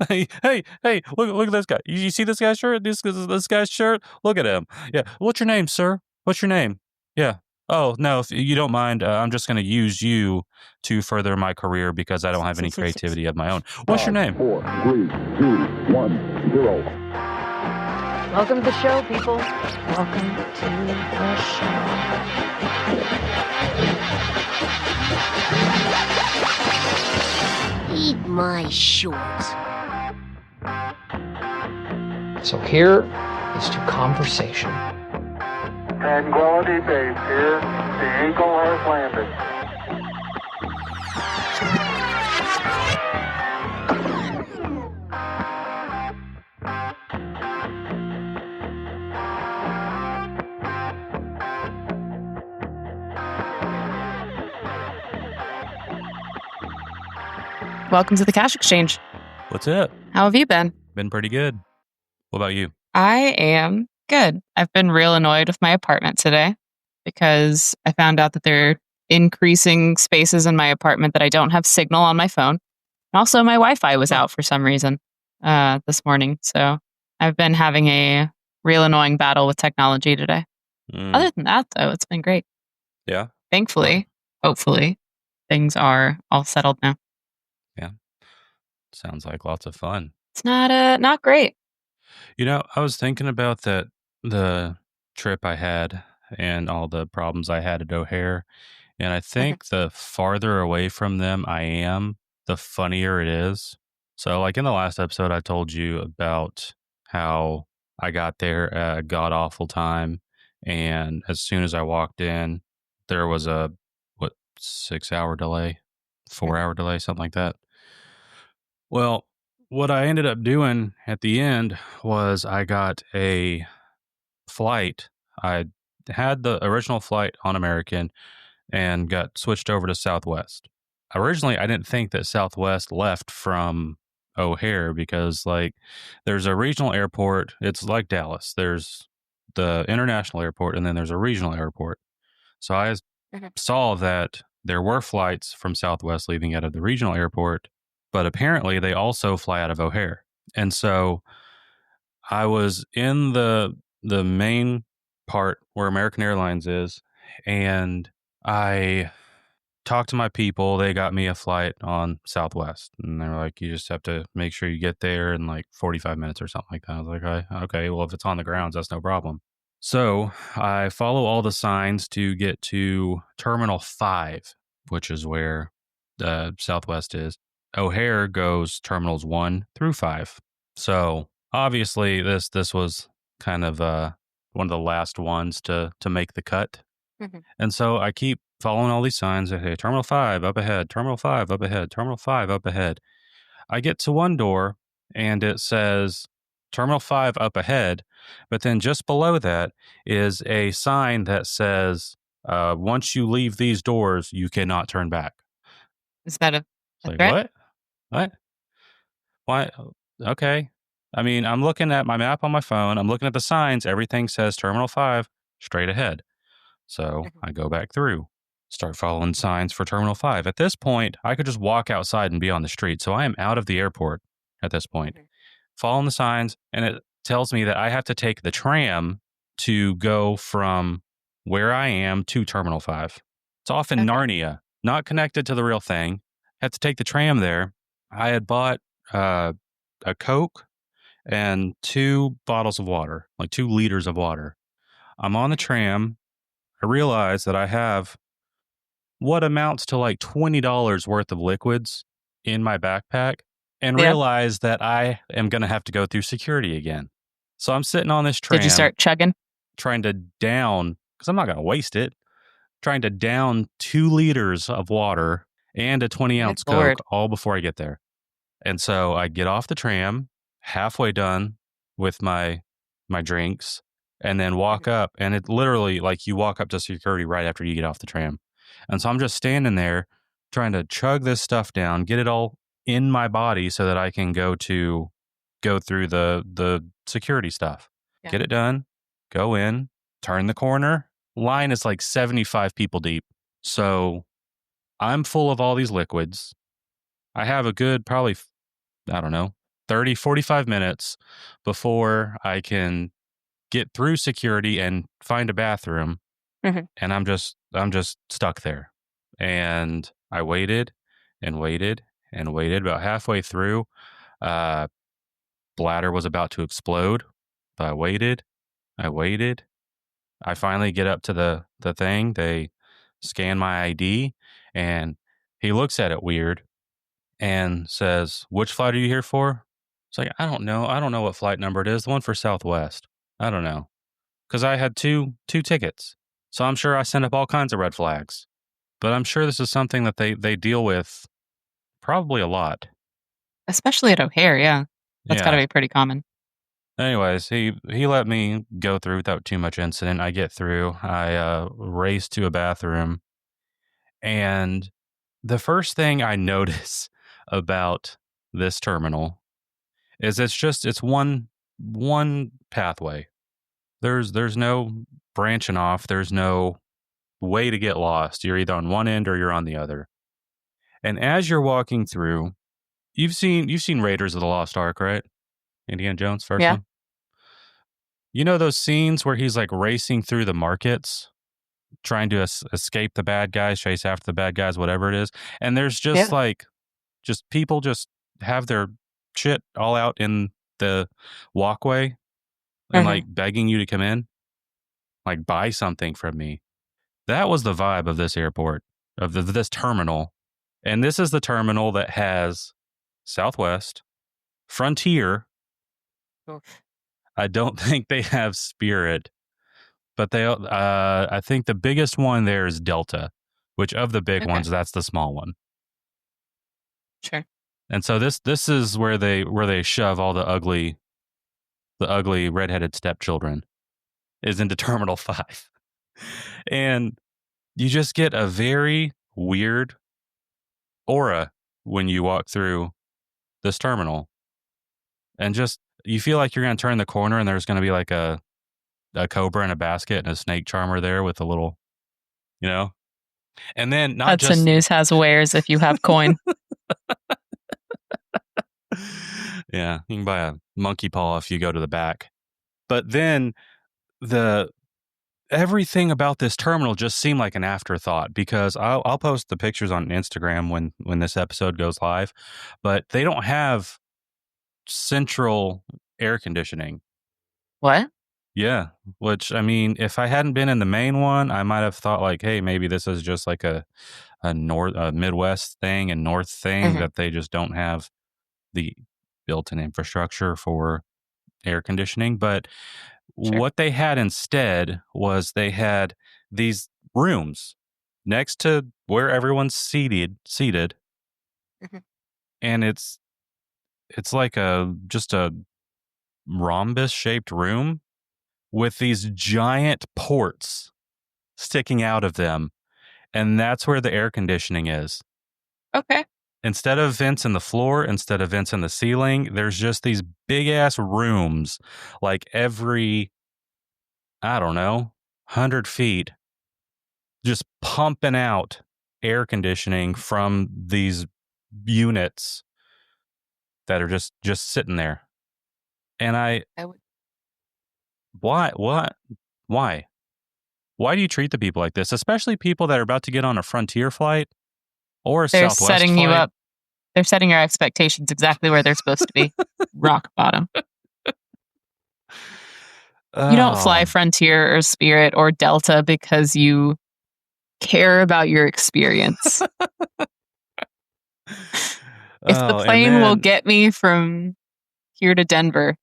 Hey! Look at this guy. You see this guy's shirt? This guy's shirt. Look at him. Yeah. What's your name, sir? What's your name? Yeah. Oh no, if you don't mind, I'm just going to use you to further my career because I don't have any creativity of my own. What's your name? 4, 3, 2, 1, 0. Welcome to the show, people. Welcome to the show. Eat my shorts. So here is to conversation. Tranquility Base here. The Eagle has landed. Welcome to the Cash Exchange. What's up? How have you been? Been pretty good. What about you? I am good. I've been real annoyed with my apartment today because I found out that there are increasing spaces in my apartment that I don't have signal on my phone. And also my Wi-Fi was out for some reason this morning. So I've been having a real annoying battle with technology today. Other than that, though, it's been great. Yeah. Thankfully, hopefully, things are all settled now. Yeah. Sounds like lots of fun. It's not great. You know, I was thinking about the trip I had and all the problems I had at O'Hare. And I think the farther away from them I am, the funnier it is. So like in the last episode, I told you about how I got there at a god awful time. And as soon as I walked in, there was a 6-hour delay, 4-hour delay, something like that. Well, what I ended up doing at the end was I got a flight. I had the original flight on American and got switched over to Southwest. Originally, I didn't think that Southwest left from O'Hare because, like, there's a regional airport. It's like Dallas. There's the international airport, and then there's a regional airport. So I saw that there were flights from Southwest leaving out of the regional airport, but apparently they also fly out of O'Hare. And so I was in the main part where American Airlines is, and I talked to my people. They got me a flight on Southwest, and they're like, you just have to make sure you get there in like 45 minutes or something like that. I was like, okay, well, if it's on the grounds, that's no problem. So I follow all the signs to get to Terminal 5, which is where the Southwest is. O'Hare goes Terminals 1 through 5. So obviously this was kind of one of the last ones to make the cut. And so I keep following all these signs. Okay, Terminal 5 up ahead, Terminal 5 up ahead, Terminal 5 up ahead. I get to one door and it says Terminal 5 up ahead, but then just below that is a sign that says, once you leave these doors, you cannot turn back. Is that a Like, threat? What? Why? Okay. I mean, I'm looking at my map on my phone. I'm looking at the signs. Everything says Terminal 5 straight ahead. So I go back through, start following signs for Terminal 5. At this point, I could just walk outside and be on the street. So I am out of the airport at this point, following the signs, and it tells me that I have to take the tram to go from where I am to Terminal 5. It's off in Narnia, not connected to the real thing. I had to take the tram there. I had bought a Coke and 2 bottles of water, like 2 liters of water. I'm on the tram. I realize that I have what amounts to like $20 worth of liquids in my backpack and realize that I am going to have to go through security again. So I'm sitting on this tram. Did you start chugging? Trying to down, because I'm not going to waste it, trying to down 2 liters of water and a 20-ounce Coke all before I get there. And so I get off the tram, halfway done with my drinks, and then walk up, and it literally, like, you walk up to security right after you get off the tram. And so I'm just standing there trying to chug this stuff down, get it all in my body so that I can go through the security stuff. Yeah. Get it done, go in, turn the corner. Line is like 75 people deep. So I'm full of all these liquids. I have a good probably, I don't know, 30, 45 minutes before I can get through security and find a bathroom. Mhm. And I'm just stuck there. And I waited and waited and waited. About halfway through, uh, bladder was about to explode. But I waited. I waited. I finally get up to the thing. They scan my ID, and he looks at it weird and says, "Which flight are you here for?" It's like, "I don't know. I don't know what flight number it is. The one for Southwest. I don't know." Because I had two tickets. So I'm sure I sent up all kinds of red flags. But I'm sure this is something that they deal with probably a lot. Especially at O'Hare, yeah. That's gotta Yeah. be pretty common. Anyways, he let me go through without too much incident. I get through. I race to a bathroom, and the first thing I notice about this terminal is it's one pathway. There's no branching off. There's no way to get lost. You're either on one end or you're on the other. And as you're walking through, you've seen Raiders of the Lost Ark, right? Indiana Jones, first Yeah. one. You know those scenes where he's like racing through the markets, trying to escape the bad guys, chase after the bad guys, whatever it is. And there's just Yeah. like just people just have their shit all out in the walkway and Mhm. like begging you to come in, like buy something from me. That was the vibe of this airport, of this terminal. And this is the terminal that has Southwest, Frontier. Oof. I don't think they have Spirit, but I think the biggest one there is Delta, which of the big Okay. ones, that's the small one. Sure. And so this is where they shove all the ugly redheaded stepchildren is into Terminal 5. And you just get a very weird aura when you walk through this terminal. And just you feel like you're going to turn the corner and there's going to be like a cobra in a basket and a snake charmer there with a little, you know. And then not Hudson just News has wares if you have coin. yeah, you can buy a monkey paw if you go to the back. But then the everything about this terminal just seemed like an afterthought because I'll post the pictures on Instagram when this episode goes live, but they don't have central air conditioning. What? Yeah, which I mean, if I hadn't been in the main one, I might have thought like, hey, maybe this is just like a Midwest thing and North thing Mhm. that they just don't have the built-in infrastructure for air conditioning. But Sure. what they had instead was they had these rooms next to where everyone's seated, Mhm. and it's like a just a rhombus shaped room with these giant ports sticking out of them, and that's where the air conditioning is. Okay. Instead of vents in the floor, instead of vents in the ceiling, there's just these big ass rooms, like every, I don't know, 100 feet, just pumping out air conditioning from these units that are just sitting there. And I would what, why? Why do you treat the people like this? Especially people that are about to get on a Frontier flight or a They're Southwest setting you flight. up. They're setting your expectations exactly where they're supposed to be. Rock bottom. You don't fly Oh, Frontier or Spirit or Delta because you care about your experience. If the oh, and plane will then get me from here to Denver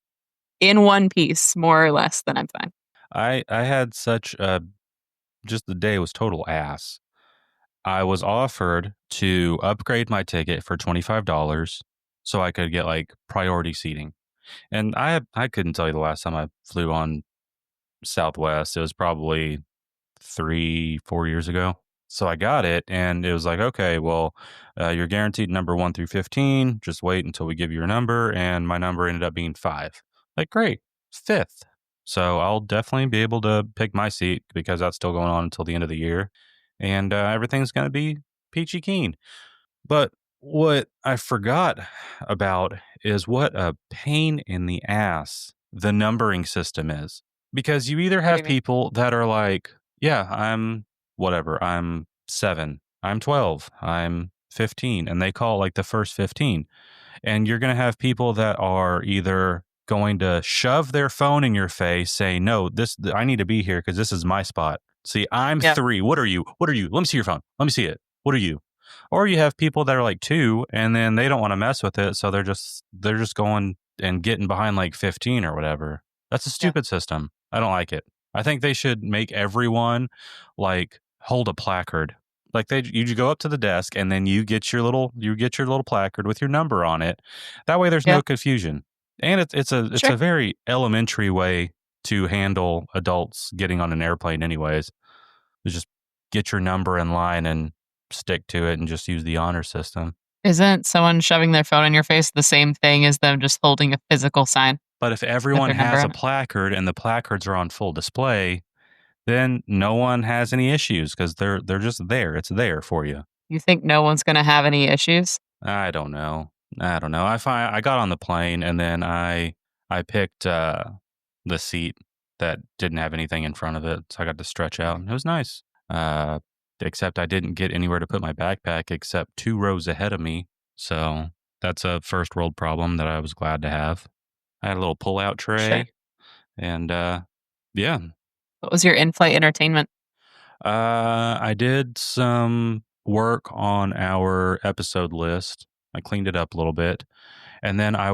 in one piece, more or less, then I'm fine. I had such a just the day was total ass. I was offered to upgrade my ticket for $25 so I could get like priority seating. And I couldn't tell you the last time I flew on Southwest. It was probably 3-4 years ago. So I got it, and it was like, okay, well, you're guaranteed number 1 through 15. Just wait until we give you your number, and my number ended up being 5. Like, great, fifth. So I'll definitely be able to pick my seat because that's still going on until the end of the year, and everything's going to be peachy keen. But what I forgot about is what a pain in the ass the numbering system is. Because you either What do have you mean? people that are like, yeah, I'm whatever, I'm 7, I'm 12, I'm 15, and they call like the first 15. And you're going to have people that are either going to shove their phone in your face saying, no, I need to be here because this is my spot. See, I'm Yeah. 3. What are you? What are you? Let me see your phone. Let me see it. What are you? Or you have people that are like 2 and then they don't want to mess with it. So they're just going and getting behind like 15 or whatever. That's a Yeah. stupid system. I don't like it. I think they should make everyone like hold a placard. Like you go up to the desk and then you get your little placard with your number on it. That way there's Yeah. no confusion. And it's Sure. a very elementary way to handle adults getting on an airplane anyways. Is just get your number in line and stick to it and just use the honor system. Isn't someone shoving their phone in your face the same thing as them just holding a physical sign But if with everyone their number has a on it? placard and the placards are on full display, then no one has any issues because they're just there. It's there for you. You think no one's going to have any issues? I don't know. I got on the plane and then I picked the seat that didn't have anything in front of it, so I got to stretch out. And it was nice. Uh, except I didn't get anywhere to put my backpack except 2 rows ahead of me. So that's a first world problem that I was glad to have. I had a little pull-out Sure. tray, and yeah, What was your in-flight entertainment? I did some work on our episode list. I cleaned it up a little bit. And then I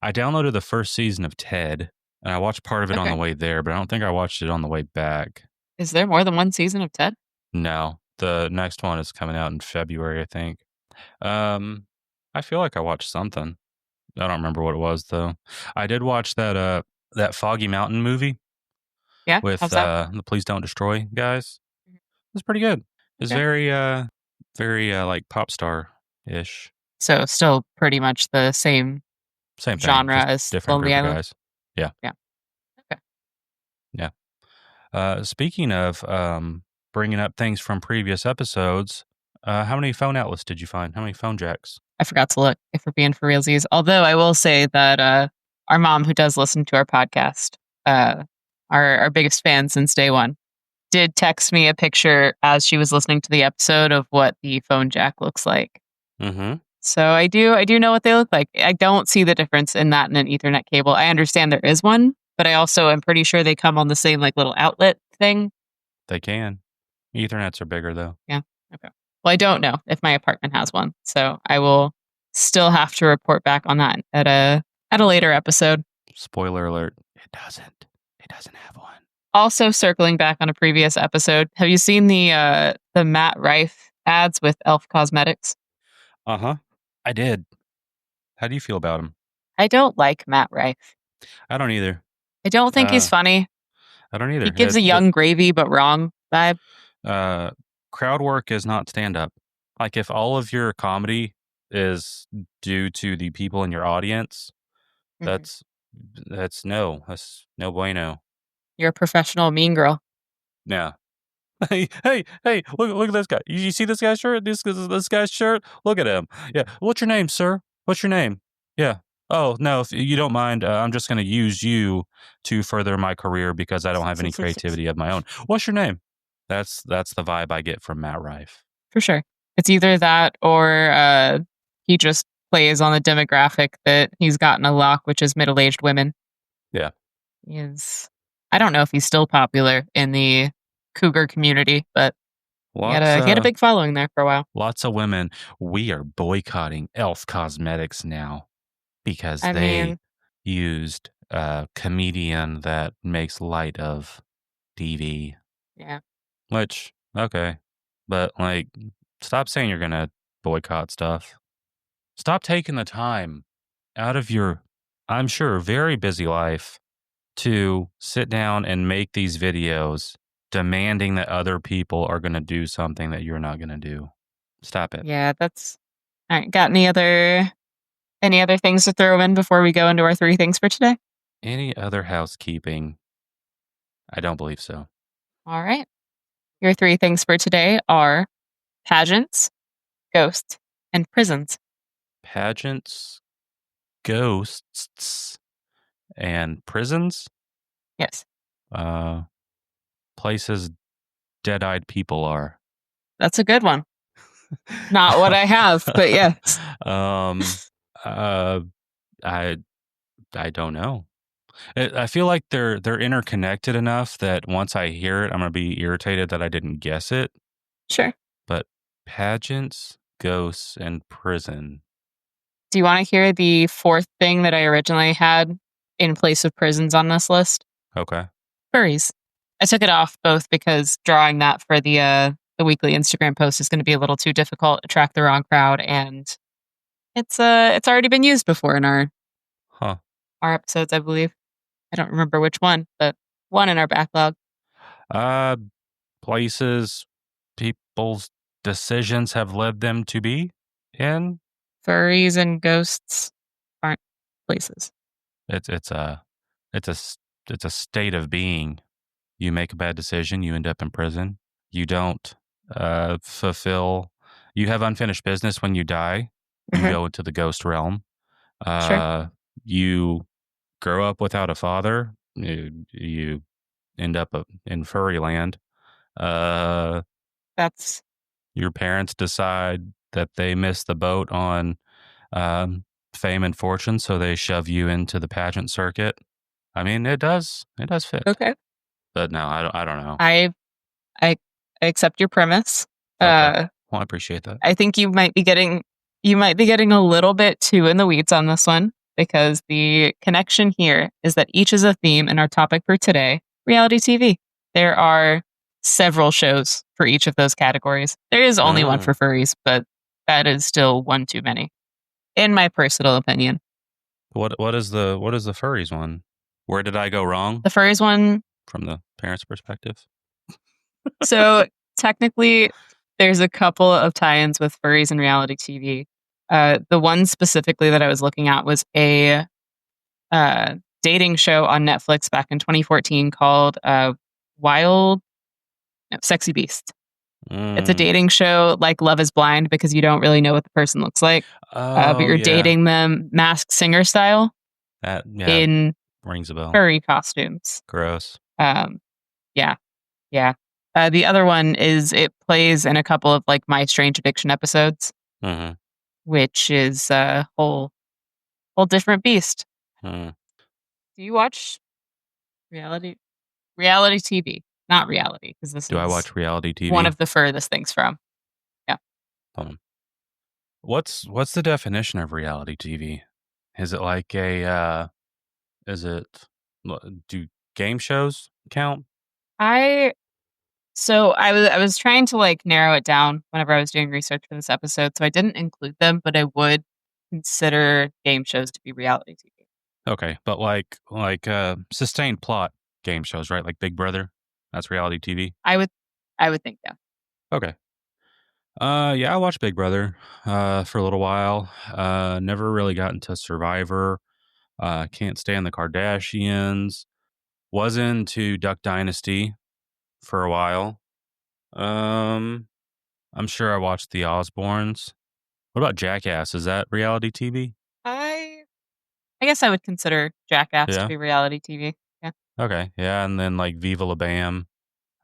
downloaded the first season of Ted, and I watched part of it on the Okay. way there, but I don't think I watched it on the way back. Is there more than one season of Ted? No, the next one is coming out in February, I think. Um, I feel like I watched something. I don't remember what it was though. I did watch that Foggy Mountain movie Yeah. with How's that? the Please Don't Destroy guys. It was pretty good. It's Okay. very like pop star ish. So still pretty much the same Same thing, genre just as different Lonely group of Island? guys. Yeah, Yeah. Okay. yeah. Speaking of bringing up things from previous episodes, how many phone outlets did you find? How many phone jacks? I forgot to look, if we're being for realsies. Although I will say that our mom, who does listen to our podcast, uh, our biggest fan since day one, did text me a picture as she was listening to the episode of what the phone jack looks like. Mm-hmm. So I do know what they look like. I don't see the difference in that and an Ethernet cable. I understand there is one, but I also am pretty sure they come on the same like little outlet thing. They can. Ethernets are bigger though. Yeah. Okay. Well, I don't know if my apartment has one, so I will still have to report back on that at a later episode. Spoiler alert: it doesn't. It doesn't have one. Also, circling back on a previous episode, have you seen the Matt Rife ads with Elf Cosmetics? Uh-huh. I did. How do you feel about him? I don't like Matt Rife. I don't either. I don't think he's funny. I don't He either. gives a young gravy but wrong vibe. Crowd work is not stand up. Like if all of your comedy is due to the people in your audience, Mhm. that's no bueno. You're a professional mean girl. Yeah. Hey! Look at this guy. You see this guy's shirt? This guy's shirt. Look at him. Yeah. What's your name, sir? What's your name? Yeah. Oh no, if you don't mind, I'm just going to use you to further my career because I don't have any creativity of my own. What's your name? That's the vibe I get from Matt Rife. For sure. It's either that or he just plays on the demographic that he's gotten a lock, which is middle-aged women. Yeah. I don't know if he's still popular in the cougar community, but he had a big following there for a while. Lots of women. We are boycotting Elf Cosmetics now because I they mean, used a comedian that makes light of DV. yeah. Which, okay. But, like, stop saying you're going to boycott stuff. Stop taking the time out of your, I'm sure, very busy life to sit down and make these videos demanding that other people are going to do something that you're not going to do. Stop it. Yeah, that's all right. Got any other things to throw in before we go into our 3 things for today? Any other housekeeping? I don't believe so. All right. Your 3 things for today are pageants, ghosts, and prisons. Pageants, ghosts, and prisons. Yes, Uh, places dead-eyed people are. that's a good one. Not what I have, but yes. um, uh, I I don't know. I feel like they're interconnected enough that once I hear it, I'm gonna be irritated that I didn't guess it. Sure. But pageants, ghosts, and prison. Do you want to hear the fourth thing that I originally had in place of prisons on this list? Okay. Furries. I took it off both because drawing that for the weekly Instagram post is going to be a little too difficult, attract the wrong crowd, and it's already been used before in Huh. our episodes, I believe. I don't remember which one, but one in our backlog. Uh, places people's decisions have led them to be in. Furries and ghosts aren't places. It's a it's a s- it's a state of being. You make a bad decision, you end up in prison. You don't fulfill. You have unfinished business when you die. You Hmm. go into the ghost realm. Sure. Uh, you grow up without a father. You end up in furry land. Uh, That's your parents decide that they missed the boat on fame and fortune, so they shove you into the pageant circuit. I mean, it does fit, okay. but no, I don't know. I I accept your premise. Okay, Uh, well, I appreciate that. I think you might be getting a little bit too in the weeds on this one because the connection here is that each is a theme in our topic for today, reality TV. There are several shows for each of those categories. There is only one Oh, for furries, but that is still one too many, in my personal opinion. what is the furries one? Where did I go wrong The furries one, from the parents' perspective? so technically, there's a couple of tie-ins with furries and reality TV. The one specifically that I was looking at was a dating show on Netflix back in 2014 called Wild no, Sexy Beast. It's a Mm. dating show like Love is Blind because you don't really know what the person looks like, but Oh you're yeah, dating them masked singer style that yeah in rings a bell. furry costumes. Gross. Um, yeah, yeah. The other one is it plays in a couple of like My Strange Addiction episodes, Mm-hmm. which is a whole different beast. Mm. Do you watch reality reality TV? Not reality, because this Do I is watch reality one TV? of the furthest things from. Yeah. Hold on. What's the definition of reality TV? Is it like a is it do game shows count? I so I was trying to like narrow it down whenever I was doing research for this episode, so I didn't include them, but I would consider game shows to be reality TV. Okay, but like sustained plot game shows, right? Like Big Brother. That's reality TV. I would think yeah. Okay. Yeah, I watched Big Brother for a little while. Never really got into Survivor. Can't stand the Kardashians. Was into Duck Dynasty for a while. Um I'm sure I watched The Osbournes. What about Jackass? Is that reality TV? I I guess I would consider Jackass to Yeah. be reality TV. Yeah. Okay. Yeah, and then like Viva La Bam.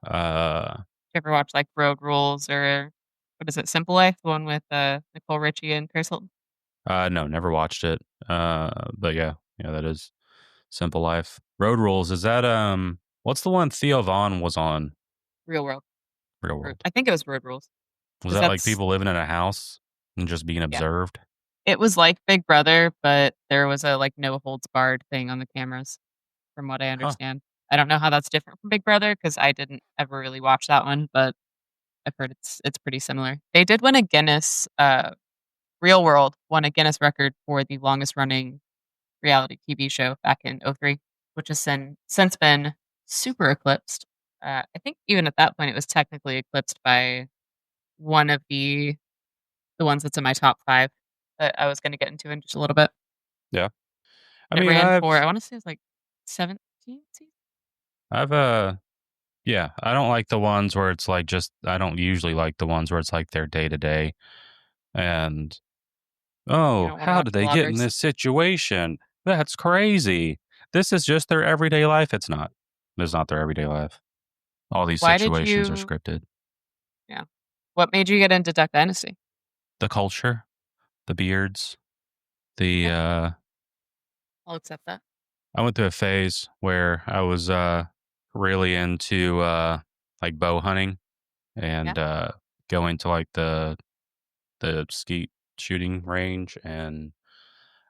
Uh You ever watch like Road Rules or what is it, Simple Life, the one with Nicole Richie and Paris Hilton? no, never watched it. But yeah, yeah, that is Simple Life. Road Rules, is that what's the one Theo Vaughn was on? Real World. Real Or World. I think it was Road Rules. Was Because that like that's people living in a house and just being yeah. observed? It was like Big Brother, but there was a like no holds barred thing on the cameras, from what I Huh. understand. I don't know how that's different from Big Brother because I didn't ever really watch that one, but I've heard it's pretty similar. They did win a Guinness Real World won a Guinness record for the longest running reality TV show back in '03, which has since been super eclipsed. I think even at that point it was technically eclipsed by one of the ones that's in my top 5 that I was gonna get into in just a little bit. Yeah. I It mean, ran for, I wanna say it was like 17 seasons? I've yeah, I don't like the ones where it's like just I don't usually like the ones where it's like their day to day. And, You "Oh, don't want to how watch did they get in vloggers. this situation? That's crazy. This is just their everyday life." It's not. It's not their everyday life. All these Why did situations are you scripted. Yeah. What made you get into Duck Dynasty? The culture, the beards, the, Okay, I'll accept that. I went through a phase where I was, really into, like, bow hunting Yeah. and, going to, like, the skeet shooting range and,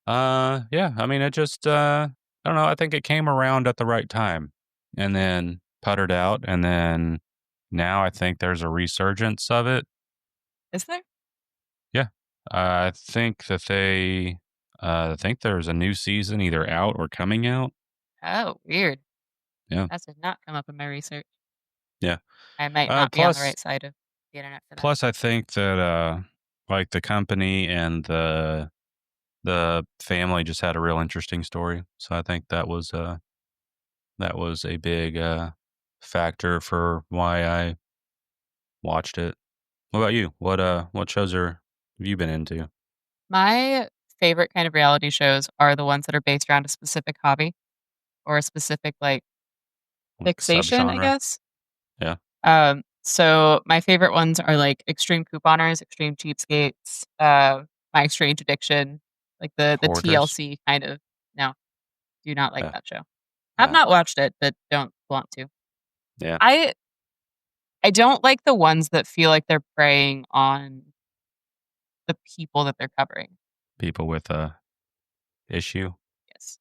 yeah, I mean, it just, I don't know, I think it came around at the right time and then puttered out, and then now I think there's a resurgence of it. Is there? Yeah. I think that I think there's a new season either out or coming out. Oh, weird. Yeah. That did not come up in my research. Yeah. I might Uh, not be on the plus right side of the internet for that. plus I think that, like, the company and the family just had a real interesting story, so I think that was a big, factor for why I watched it. What about you? What shows have you been into? My favorite kind of reality shows are the ones that are based around a specific hobby or a specific, like, Like, fixation, I subgenre? guess. Yeah. So my favorite ones are, like, Extreme Couponers, Extreme Cheapskates, My Strange Addiction, like the Hoarders? TLC kind of. No, do not like Yeah. that show. Have Yeah. not watched it, but don't want to. Yeah. I I don't like the ones that feel like they're preying on the people that they're covering. People with a issue? Yes.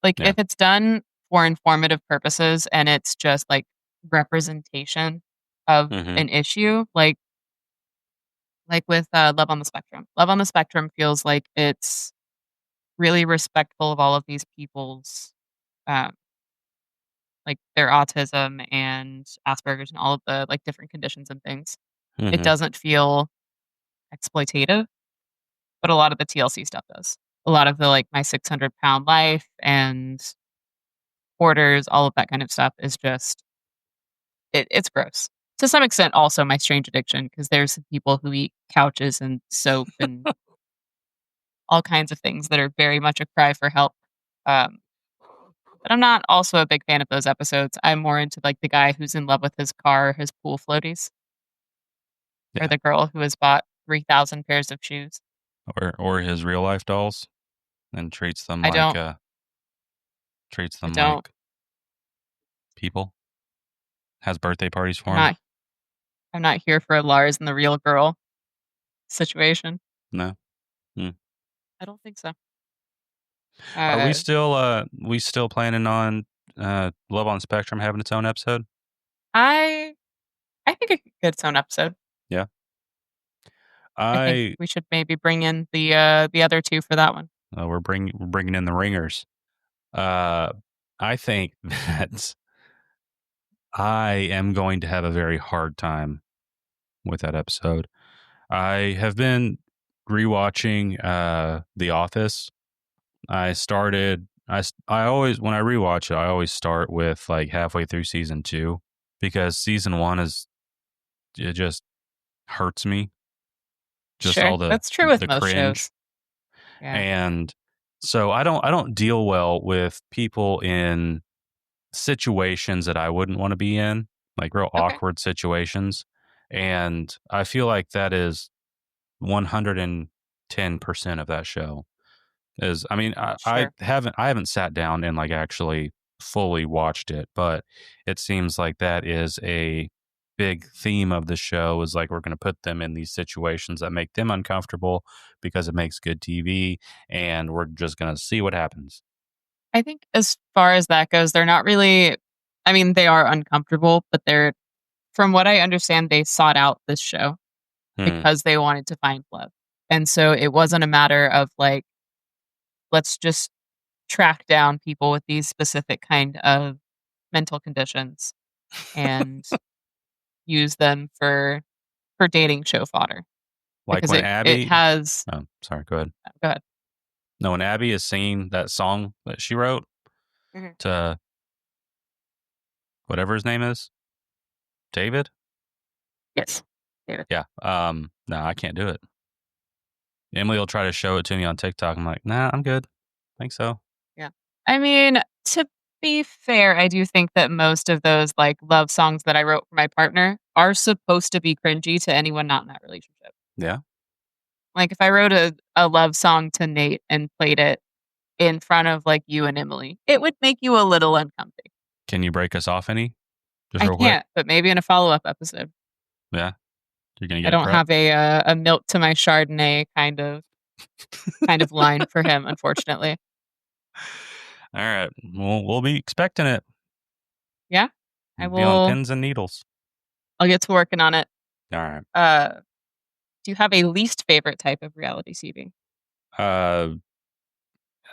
Like, Yeah. if it's done for informative purposes and it's just, like, representation of Mhm. an issue, like with, Love on the Spectrum. Love on the Spectrum feels like it's really respectful of all of these people's, um, like, their autism and Asperger's and all of the, like, different conditions and things. It Mhm. doesn't feel exploitative, but a lot of the TLC stuff does. A lot of the, like, My 600-Pound Life and Hoarders, all of that kind of stuff is just it's gross. To some extent, also My Strange Addiction, because there's some people who eat couches and soap and all kinds of things that are very much a cry for help. Um, but I'm not also a big fan of those episodes. I'm more into, like, the guy who's in love with his car, his pool floaties, or Yeah. the girl who has bought 3,000 pairs of shoes. Or his real life dolls and I don't treats I them don't like people. Has birthday parties I'm for him. not I'm not here for a Lars and the real girl situation. No? Mm. I don't think so. Are Uh, we still planning on, Love on Spectrum having its own episode? I I think it could get its own episode. Yeah. I think I we should maybe bring in the other 2 for that one. we're bringing in the ringers. Uh, I think that I am going to have a very hard time with that episode. I have been rewatching, The Office. I always when I rewatch it, I always start with, like, halfway through season 2 because season 1 is it just hurts me, just Sure, all that's true with the most cringe, shows. Yeah. and so I don't deal well with people in situations that I wouldn't wanna be in, like real Okay. awkward situations, and I feel like that is 110% of that show. Is I mean, Sure. I haven't sat down and, like, actually fully watched it, but it seems like that is a big theme of the show is, like, we're gonna put them in these situations that make them uncomfortable because it makes good TV, and we're just gonna see what happens. I think as far as that goes, they're not really I mean, they are uncomfortable, but they're from what I understand, they sought out this show Hmm. because they wanted to find love. And so it wasn't a matter of, like, let's just track down people with these specific kind of mental conditions and use them for dating show fodder Like because when it Abby has oh, sorry, go ahead. go ahead. No, when Abby is singing that song that she wrote Mhm. to whatever his name is, David? Yes. David. Yeah, no, I can't do it. Emily will try to show it to me on TikTok. I'm like, nah, I'm good. Think so. Yeah. I mean, to be fair, I do think that most of those like love songs that I wrote for my partner are supposed to be cringy to anyone not in that relationship. Yeah. Like if I wrote a love song to Nate and played it in front of like you and Emily, it would make you a little uncomfy. Can you break us off any? Just I real quick. can't, but maybe in a follow-up episode. Yeah. You're going to I get it don't prep. have a milk to my Chardonnay kind of line for him, unfortunately. All right. We'll be expecting it. Yeah. I Be on will pins and needles. I'll get to working on it. All right. Do you have a least favorite type of reality TV? Uh,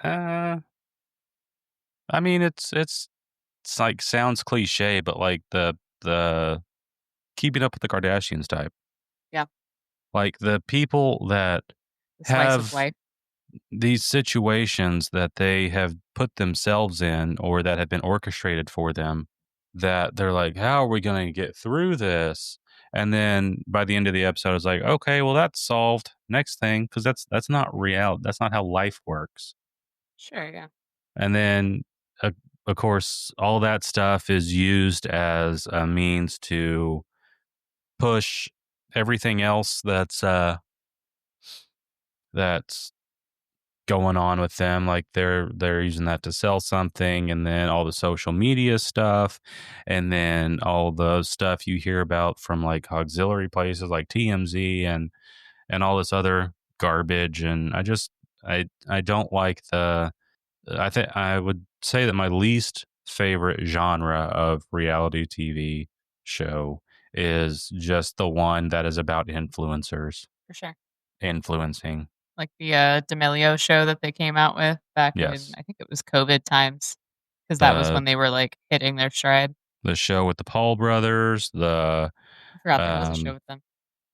uh, I mean, it's like sounds cliche, but like the Keeping Up with the Kardashians type, Yeah. like the people that The slice of have life. these situations that they have put themselves in or that have been orchestrated for them, that they're like, how are we going to get through this? And then by the end of the episode, it's like, okay, well, that's solved. Next thing, because that's not real. That's not how life works. Sure, yeah. And then, uh, of course, all that stuff is used as a means to push everything else that's going on with them. Like they're using that to sell something, and then all the social media stuff, and then all the stuff you hear about from like auxiliary places like TMZ and all this other garbage. And I don't like the. I think I would say that my least favorite genre of reality TV show is just the one that is about influencers For sure. influencing. Like the D'Amelio show that they came out with back in, Yes. I think it was COVID times, because that was The when they were like hitting their stride. the show with the Paul brothers, I forgot there was a show um with them.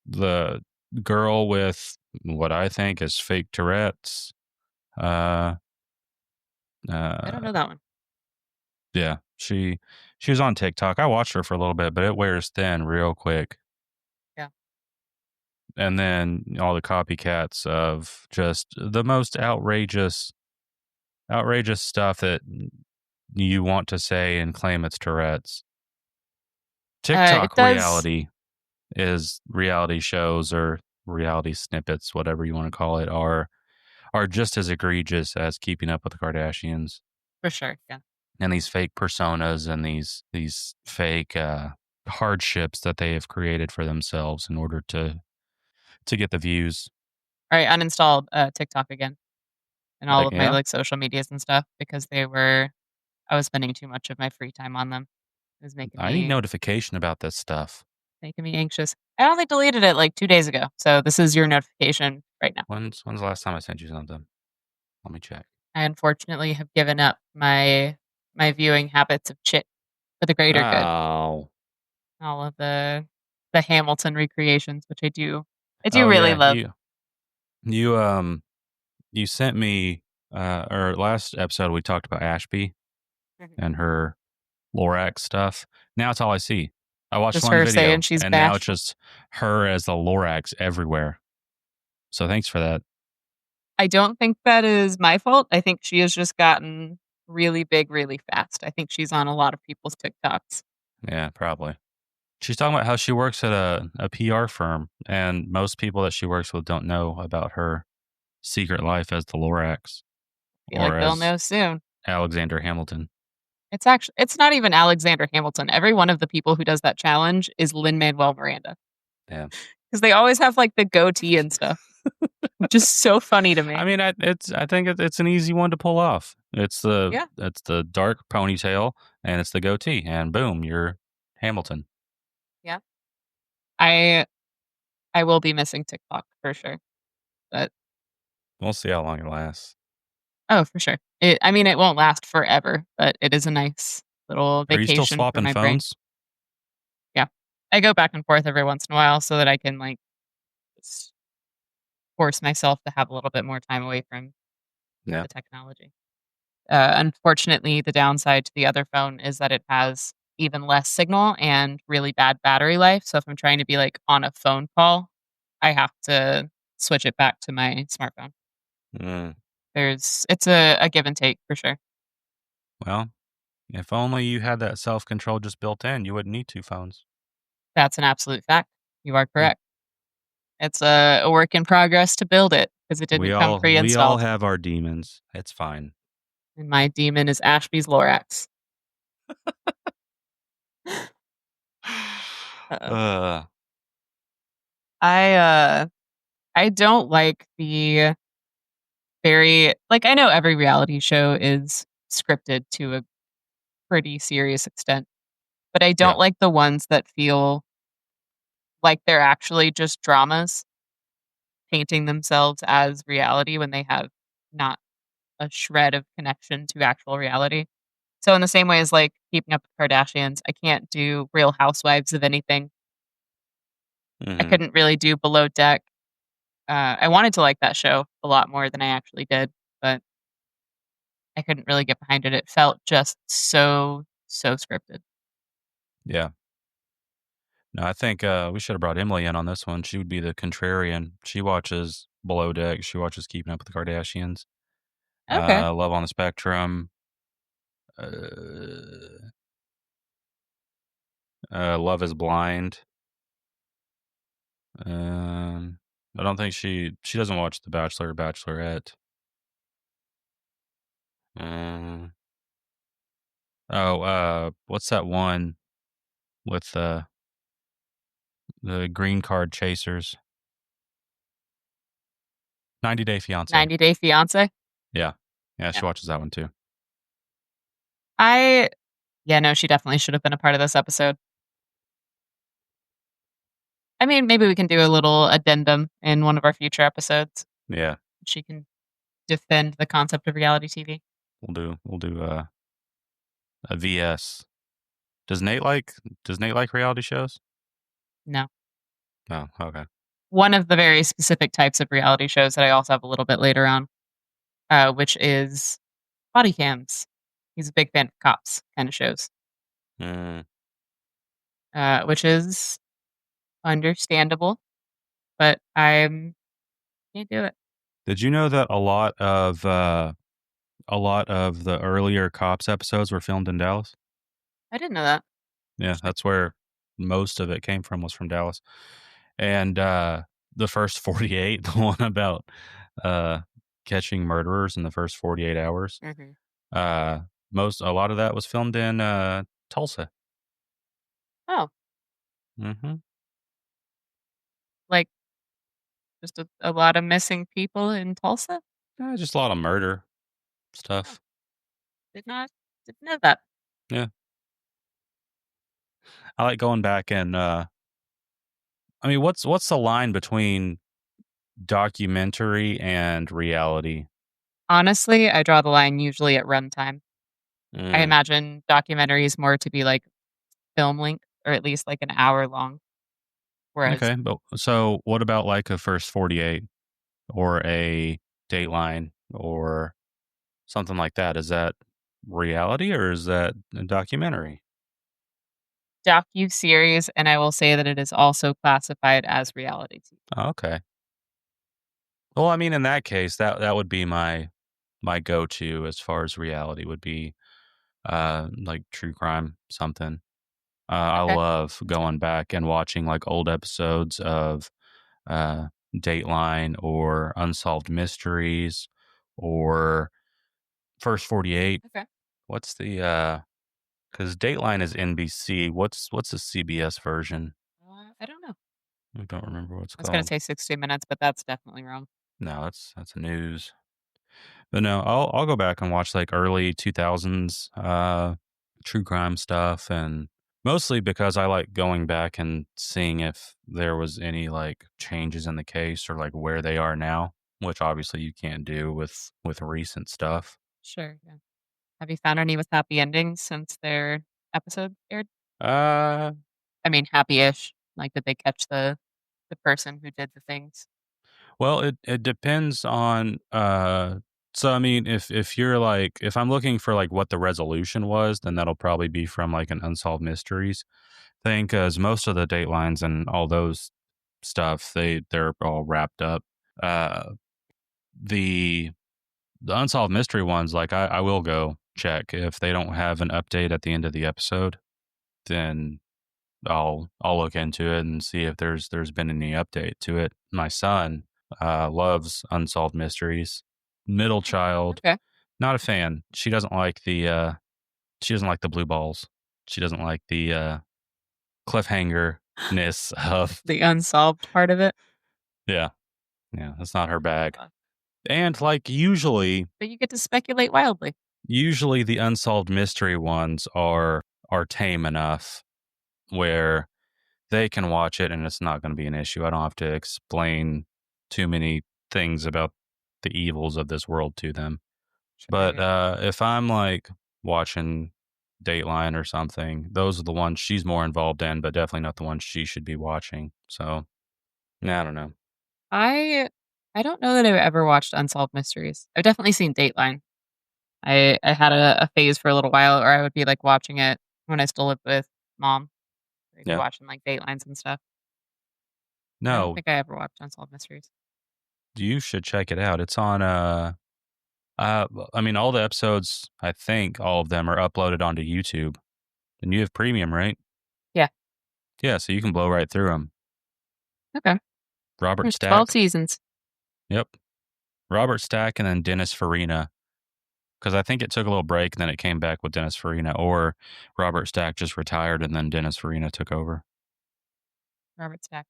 the girl with what I think is fake Tourette's. Uh I don't uh know that one. yeah, she was on TikTok. I watched her for a little bit, but it wears thin real quick. Yeah. And then all the copycats of just the most outrageous stuff that you want to say and claim it's Tourette's. It TikTok does reality shows or reality snippets, whatever you want to call it, are just as egregious as Keeping Up with the Kardashians for sure. Yeah. and these fake personas and these fake hardships that they have created for themselves in order to get the views. All right, uninstalled TikTok again and all Like, of my yeah, like social medias and stuff because I was spending too much of my free time on them. It was I need notification about this stuff. making me anxious. I only deleted it like 2 days ago, so this is your notification right now. When's the last time I sent you something? Let me check. I unfortunately have given up my viewing habits of chit for the greater good. Oh, All of the Hamilton recreations, which I do oh really yeah, love. you you sent me or last episode we talked about Ashby Mhm. and her Lorax stuff. Now it's all I see. I watched Just one her saying video she's and now it's bashful. just her as the Lorax everywhere. So thanks for that. I don't think that is my fault. I think she has just gotten really big really fast. I think she's on a lot of people's TikToks. Yeah, probably. She's talking about how she works at a PR firm, and most people that she works with don't know about her secret life as the Lorax Feel or like they'll as know soon. Alexander Hamilton. It's not even Alexander Hamilton. Every one of the people who does that challenge is Lin-Manuel Miranda. Yeah. Because they always have like the goatee and stuff. Which is so funny to me. I mean, I think it's an easy one to pull off. Yeah. It's the dark ponytail and it's the goatee, and boom, you're Hamilton. Yeah. I I will be missing TikTok for sure. But We'll see how long it lasts. oh, for sure. I mean it won't last forever, but it is a nice little Are you still vacation for swapping my brain. phones? Yeah. I go back and forth every once in a while so that I can like just force myself to have a little bit more time away from Yeah. the technology. Unfortunately, the downside to the other phone is that it has even less signal and really bad battery life. So if I'm trying to be like on a phone call, I have to switch it back to my smartphone. Mm. It's a give and take for sure. Well, if only you had that self-control just built in, you wouldn't need 2 phones. That's an absolute fact. You are Yeah. correct. It's a work in progress to build it because it We didn't come all pre-installed. have our demons. It's fine. And my demon is Ashby's Lorax. Uh, Uh, I I don't like the I know every reality show is scripted to a pretty serious extent, but I yeah. don't like the ones that feel like they're actually just dramas painting themselves as reality when they have not a shred of connection to actual reality. So in the same way as like Keeping Up with the Kardashians, I can't do Real Housewives of anything. I Mhm. couldn't really do Below Deck. I wanted to like that show a lot more than I actually did, but I couldn't really get behind it. It felt just so scripted. Yeah. No, I think, we should have brought Emily in on this one. She would be the contrarian. She watches Below Deck. She watches Keeping Up with the Kardashians, Okay. Love on the Spectrum, uh, Love is Blind. Um, I don't think she doesn't watch The Bachelor or Bachelorette. Um, what's that one with, the green card chasers? 90 Day Fiancé. 90 Day Fiance. Yeah. Yeah, Yeah. she watches that one too. I Yeah, no, she definitely should have been a part of this episode. I mean, maybe we can do a little addendum in one of our future episodes. Yeah, She can defend the concept of reality TV. we'll do a VS. Does Nate like reality shows? No. Oh, okay. One of the very specific types of reality shows that I also have a little bit later on, which is body cams. He's a big fan of cops kind of shows, Mm. which is understandable, but I can't do it. Did you know that a lot of the earlier Cops episodes were filmed in Dallas? I didn't know that. Yeah, Interesting. that's where most of it came from was from Dallas. And, the first 48, the one about, uh, catching murderers in the first 48 hours, Hmm. uh, a lot of that was filmed in, Tulsa. Oh, Mhm. like just a lot of missing people in Tulsa? Just a lot of murder Oh, stuff. did not didn't know that. Yeah. I like going back and, I mean, what's the line between documentary and reality? Honestly, I draw the line usually at runtime. I Mm, imagine documentaries more to be like film length or at least like an hour long. Whereas okay, but so what about, like, a First 48 or a Dateline or something like that? Is that reality or is that a documentary? docu-series, and I will say that it is also classified as reality TV. Oh, okay. Well, I mean, in that case, that would be my go-to as far as reality would be, like, true crime, something. I Okay, love that's fair. going back and watching, like, old episodes of, uh, Dateline or Unsolved Mysteries or First 48. Okay. What's the, because Dateline is NBC. What's the CBS version? I don't know. I don't remember what it's I was gonna called. say 60 Minutes, but that's definitely wrong. No, that's a news. But no, I'll go back and watch, like, early 2000s, true crime stuff, and mostly because I like going back and seeing if there was any, like, changes in the case or, like, where they are now, which obviously you can't do with recent stuff. Sure, yeah. Have you found any with happy endings since their episode aired? Uh, I mean, happy-ish. Like, did they catch the person who did the things? well, it depends on, so, I mean, if you're, like if I'm looking for, like, what the resolution was, then that'll probably be from, like, an Unsolved Mysteries thing, because most of the Datelines and all those stuff, they're all wrapped up. The unsolved mystery ones, like I will go check if they don't have an update at the end of the episode. Then I'll look into it and see if there's been any update to it. My son loves unsolved mysteries. Middle child, Okay. not a fan. She doesn't like the blue balls. She doesn't like the cliffhanger-ness of The unsolved part of it. yeah. Yeah, that's not her bag. And like usually But you get to speculate wildly. the unsolved mystery ones are tame enough where they can watch it and it's not going to be an issue. I don't have to explain too many things about the evils of this world to them. But if I'm like watching Dateline or something, those are the ones she's more involved in, but definitely not the ones she should be watching. So, I don't know. I don't know that I've ever watched Unsolved Mysteries. I've definitely seen Dateline. I had a phase for a little while where I would be like watching it when I still lived with mom. I'd be Yeah. watching like Datelines and stuff. I don't No, think I ever watched Unsolved Mysteries. you should check it out. It's on I mean all the episodes, I think all of them are uploaded onto YouTube. And you have premium, right? Yeah. Yeah, so you can blow right through them. Okay. Robert There's 12 Stack. seasons. Yep. Robert Stack and then Dennis Farina. Because I think it took a little break and then it came back with Dennis Farina, or Robert Stack just retired and then Dennis Farina took over. Robert Stack.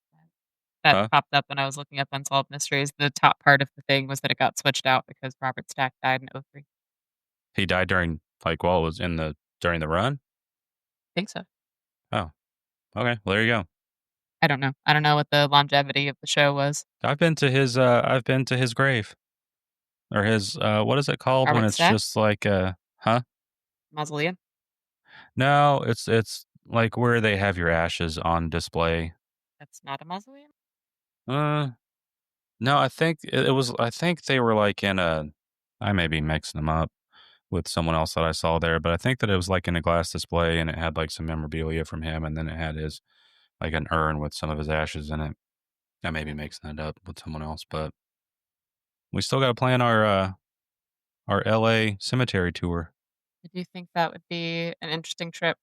That Huh? popped up when I was looking up Unsolved Mysteries. The top part of the thing was that it got switched out because Robert Stack died in '03. He died during like while it was during the run? I think so. Oh. Okay. Well there you go. I don't know. I don't know what the longevity of the show was. I've been to his grave. Or his what is it called when Robert it's Stack? just like huh? Mausoleum? No, it's like where they have your ashes on display. That's not a mausoleum? Uh no, I think it was I think they were like in a I may be mixing them up with someone else that I saw there, but I think that it was like in a glass display and it had like some memorabilia from him and then it had his like an urn with some of his ashes in it. I may be mixing that up with someone else, but we still got to plan our LA cemetery tour. I do think that would be an interesting trip.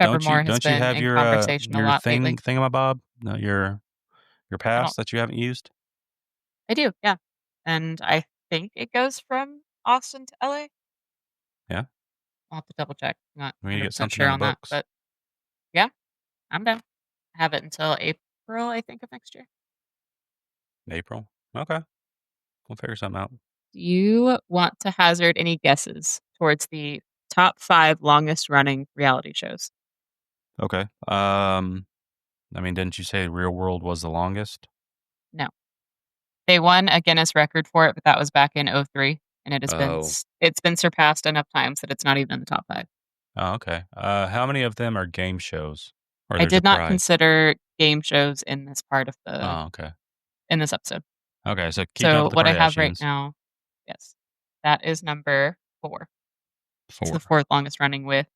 Trevor Moore has Don't you been have in conversation a your lot lately. thingamabob? No, your I don't pass that you haven't used? I do, yeah. And I think it goes from Austin to LA. Yeah. I'll have to double check. Not We need to get 100% something sure in the on that, books. but yeah, I'm down. I have it until April, I think, of next year. April. Okay. We'll figure something out. Do you want to hazard any guesses towards the top 5 longest running reality shows? Okay. I mean, didn't you say Real World was the longest? No. They won a Guinness record for it, but that was back in '03, and Oh. it's been surpassed enough times that it's not even in the top 5. Oh, okay. How many of them are game shows? Or I there's a did not prize? consider game shows in this part of Oh, okay. in this episode. Okay, so Keeping Up So with the what I have right Kardashians. now, yes, that is number 4. It's 4. the 4th longest running with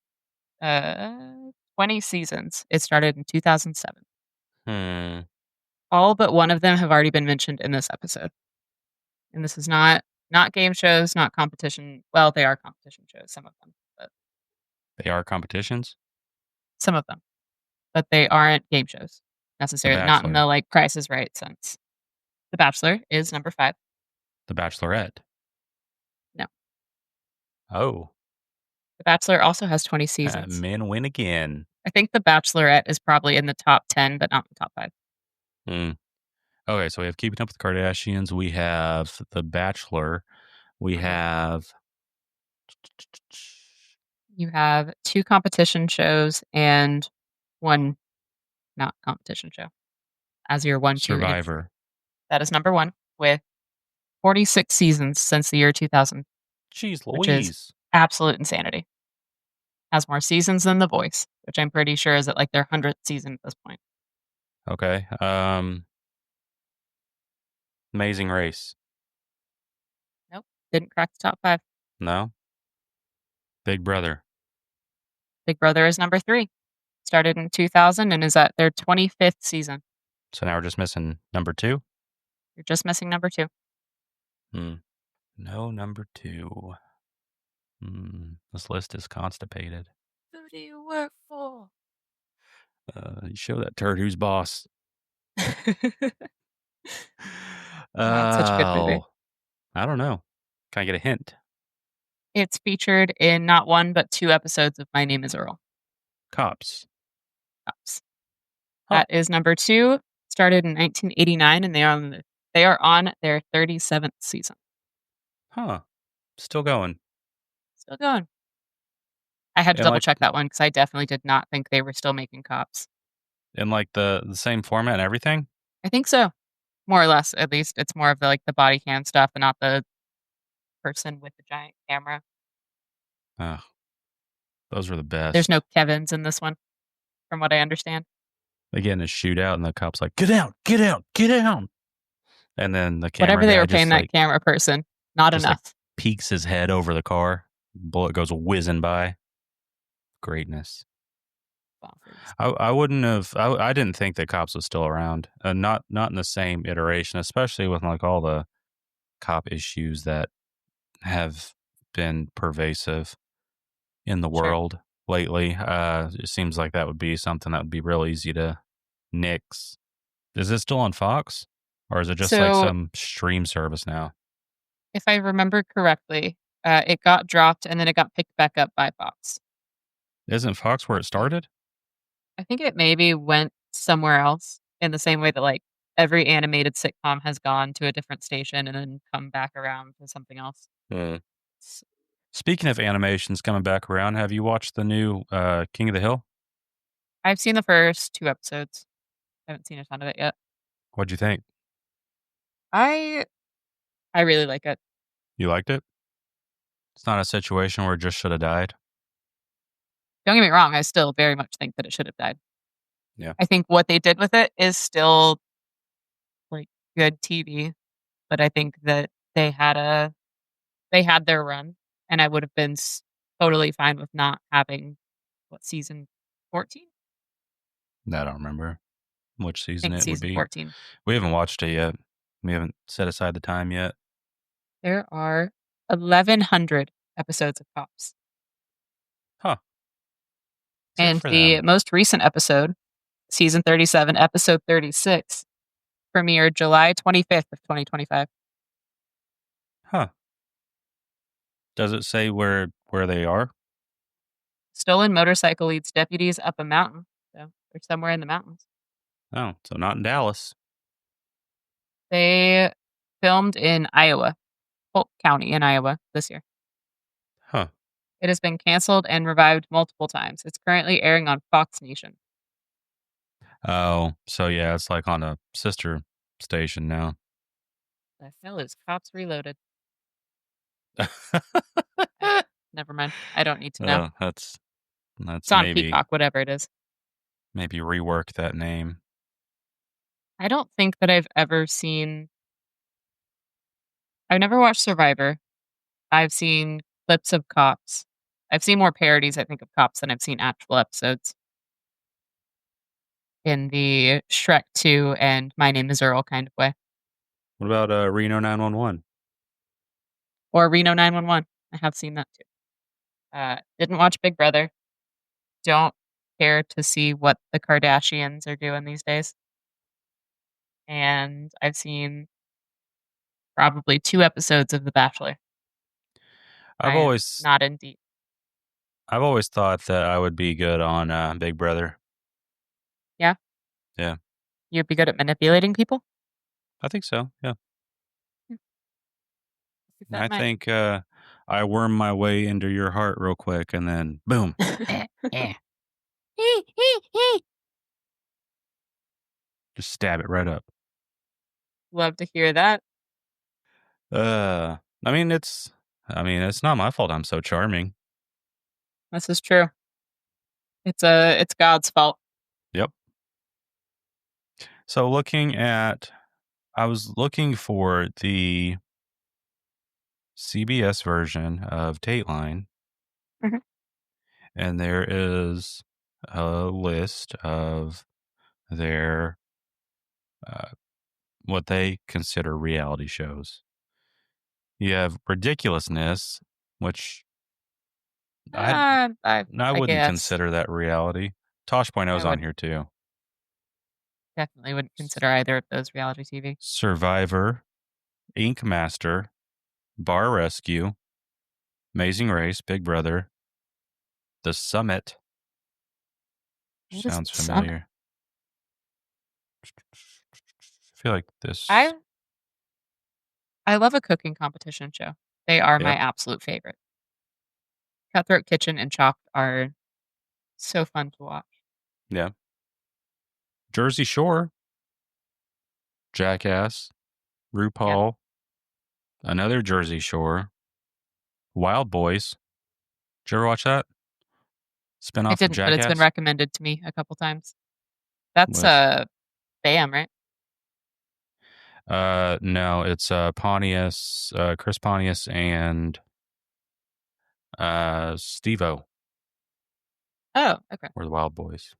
20 seasons. It started in 2007. Hmm. All but one of them have already been mentioned in this episode. And this is not game shows, not competition. Well, they are competition shows, some of them, but They are competitions? some of them, but they aren't game shows The necessarily. Not in Bachelor. the like Price is Right sense. The Bachelor is number 5. The Bachelorette. No, Oh. The Bachelor also has 20 seasons. Men win again. I think The Bachelorette is probably in the top 10, but not in the top 5. Hmm. Okay, so we have Keeping Up with the Kardashians. We have The Bachelor. We have You have 2 competition shows and 1 not competition show as your 1, 2, and your 3. Survivor. That is number 1 with 46 seasons since the year 2000, Jeez which is Louise. absolute insanity. Has more seasons than The Voice, which I'm pretty sure is at like their 100th season at this point. Okay. Amazing Race. Nope, didn't crack the top 5. No. Big Brother. Big Brother is number 3. Started in 2000 and is at their 25th season. So now we're just missing number 2. You're just missing number 2. No number 2. This list is constipated. Who do you work for? You show that turd who's boss. God, such a good movie. I don't know. Can I get a hint? It's featured in not 1 but 2 episodes of My Name is Earl. Cops. Cops. Huh. That is number 2. Started in 1989, and they are on their 37th season. Huh. Still going. Still going. I had to And double like check that one because I definitely did not think they were still making Cops. in like the same format and everything? I think so. More or less, at least. It's more of the body cam stuff and not the person with the giant camera. Oh, those were the best. There's no Kevins in this one, from what I understand. They get in a shootout and the cop's like, get out, get out, get out. And then the camera Whatever they guy were paying just that camera person, not just enough. peeks his head over the car. Bullet goes whizzing by. Greatness. I wouldn't have. I didn't think that Cops was still around. Not in the same iteration, especially with like all the cop issues that have been pervasive in the world lately. It seems like that would be something that would be real easy to nix. Is it still on Fox, or is it just like So, some stream service now? if I remember correctly, it got dropped and then it got picked back up by Fox. Isn't Fox where it started? I think it maybe went somewhere else in the same way that every animated sitcom has gone to a different station and then come back around to something else. Speaking of animations coming back around, have you watched the new King of the Hill? I've seen the first 2 episodes. I haven't seen a ton of it yet. What'd you think? I really like it. You liked it? It's not a situation where it just should have died. Don't get me wrong, I still very much think that it should have died. Yeah. I think what they did with it is still good TV, but I think that they had their run, and I would have been totally fine with not having season 14? I don't remember which I season think it would season be. 14. We haven't watched it yet. We haven't set aside the time yet. There are 1,100 episodes of Cops. Huh. And the most recent episode, season 37, episode 36, premiered July 25th of 2025. Huh. Does it say where they are? Stolen motorcycle leads deputies up a mountain. So they're somewhere in the mountains. Oh, so not in Dallas. They filmed in Iowa, Polk County in Iowa this year. Huh. It has been canceled and revived multiple times. It's currently airing on Fox Nation. Oh, so yeah, it's like on a sister station now. The hell is Cops Reloaded? Never mind. I don't need to know. That's It's on maybe Peacock, whatever it is. maybe rework that name. I don't think that I've ever seen. I've never watched Survivor. I've seen clips of Cops. I've seen more parodies, I think, of Cops than I've seen actual episodes. In the Shrek 2 and My Name is Earl kind of way. What about Reno 911? Or Reno 911. I have seen that too. Didn't watch Big Brother. Don't care to see what the Kardashians are doing these days. And I've seen probably 2 episodes of The Bachelor. I've always not in deep. I've always thought that I would be good on Big Brother. Yeah? Yeah. You'd be good at manipulating people? I think so, yeah. Keep that in I mind. think I worm my way into your heart real quick and then boom. Just stab it right up. Love to hear that. I mean it's not my fault I'm so charming. This is true. It's God's fault. Yep. So I was looking for the CBS version of Dateline. Mhm. And there is a list of their what they consider reality shows. You have ridiculousness, which I I wouldn't guess consider that reality. Tosh Point I Oh's on would here too. definitely wouldn't consider either of those reality TV. Survivor, Ink Master, Bar Rescue, Amazing Race, Big Brother, The Summit. What is Sounds the summit? familiar. I feel like this. I I love a cooking competition show. They are my Yep. absolute favorite. Cutthroat Kitchen and Chopped are so fun to watch. Yeah. Jersey Shore, Jackass, Yeah. RuPaul, another Jersey Shore, Wild Boys. Did you ever watch that? I Spinoff of didn't, but it's been Jackass? recommended to me a couple times. That's, With BAM, right? no, it's Pontius, Chris Pontius and Steve-O Oh, okay. were the Wild Boys.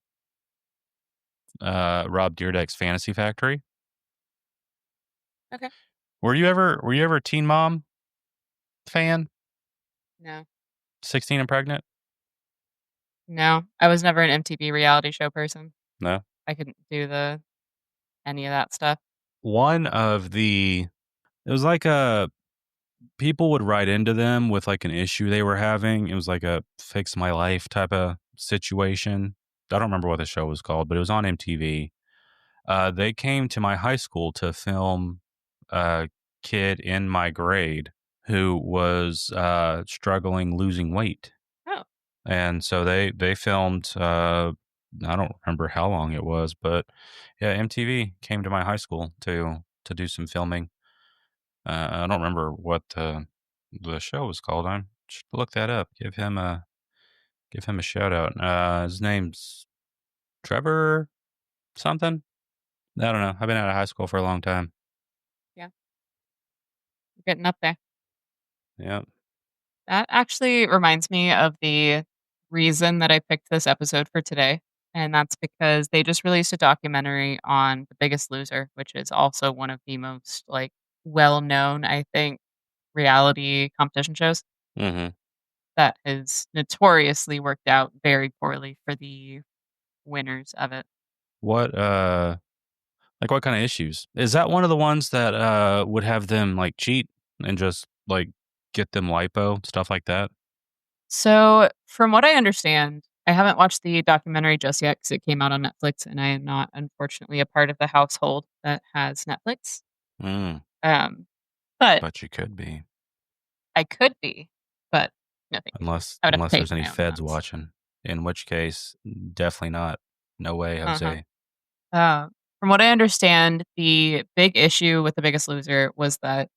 Rob Dyrdek's Fantasy Factory. Okay. Were you ever a Teen Mom fan? No. 16 and pregnant? No. I was never an MTV reality show person. No. I couldn't do any of that stuff. One of the it was like a people would write into them with like an issue they were having. It was like a fix my life type of situation. I don't remember what the show was called, but it was on MTV. They came to my high school to film a kid in my grade who was struggling losing weight. Oh. And so they filmed I don't remember how long it was, but yeah, MTV came to my high school to do some filming. I don't remember what the show was called. I should look that up. Give him a shout out. His name's Trevor something. I don't know. I've been out of high school for a long time. Yeah. Getting up there. Yeah. That actually reminds me of the reason that I picked this episode for today, and that's because they just released a documentary on The Biggest Loser, which is also one of the most, like, well-known, I think, reality competition shows Mm-hmm. that has notoriously worked out very poorly for the winners of it. What like what kind of issues? Is that one of the ones that would have them like cheat and just like get them lipo stuff like that? So, from what I understand, I haven't watched the documentary just yet because it came out on Netflix, and I am not, unfortunately, a part of the household that has Netflix. Mm, Um, but but you could be I could be, but no, thank you. unless I would have to unless pay there's for any my own feds months. watching. In which case, definitely not. No way, Uh-huh. Jose. From what I understand, the big issue with The Biggest Loser was that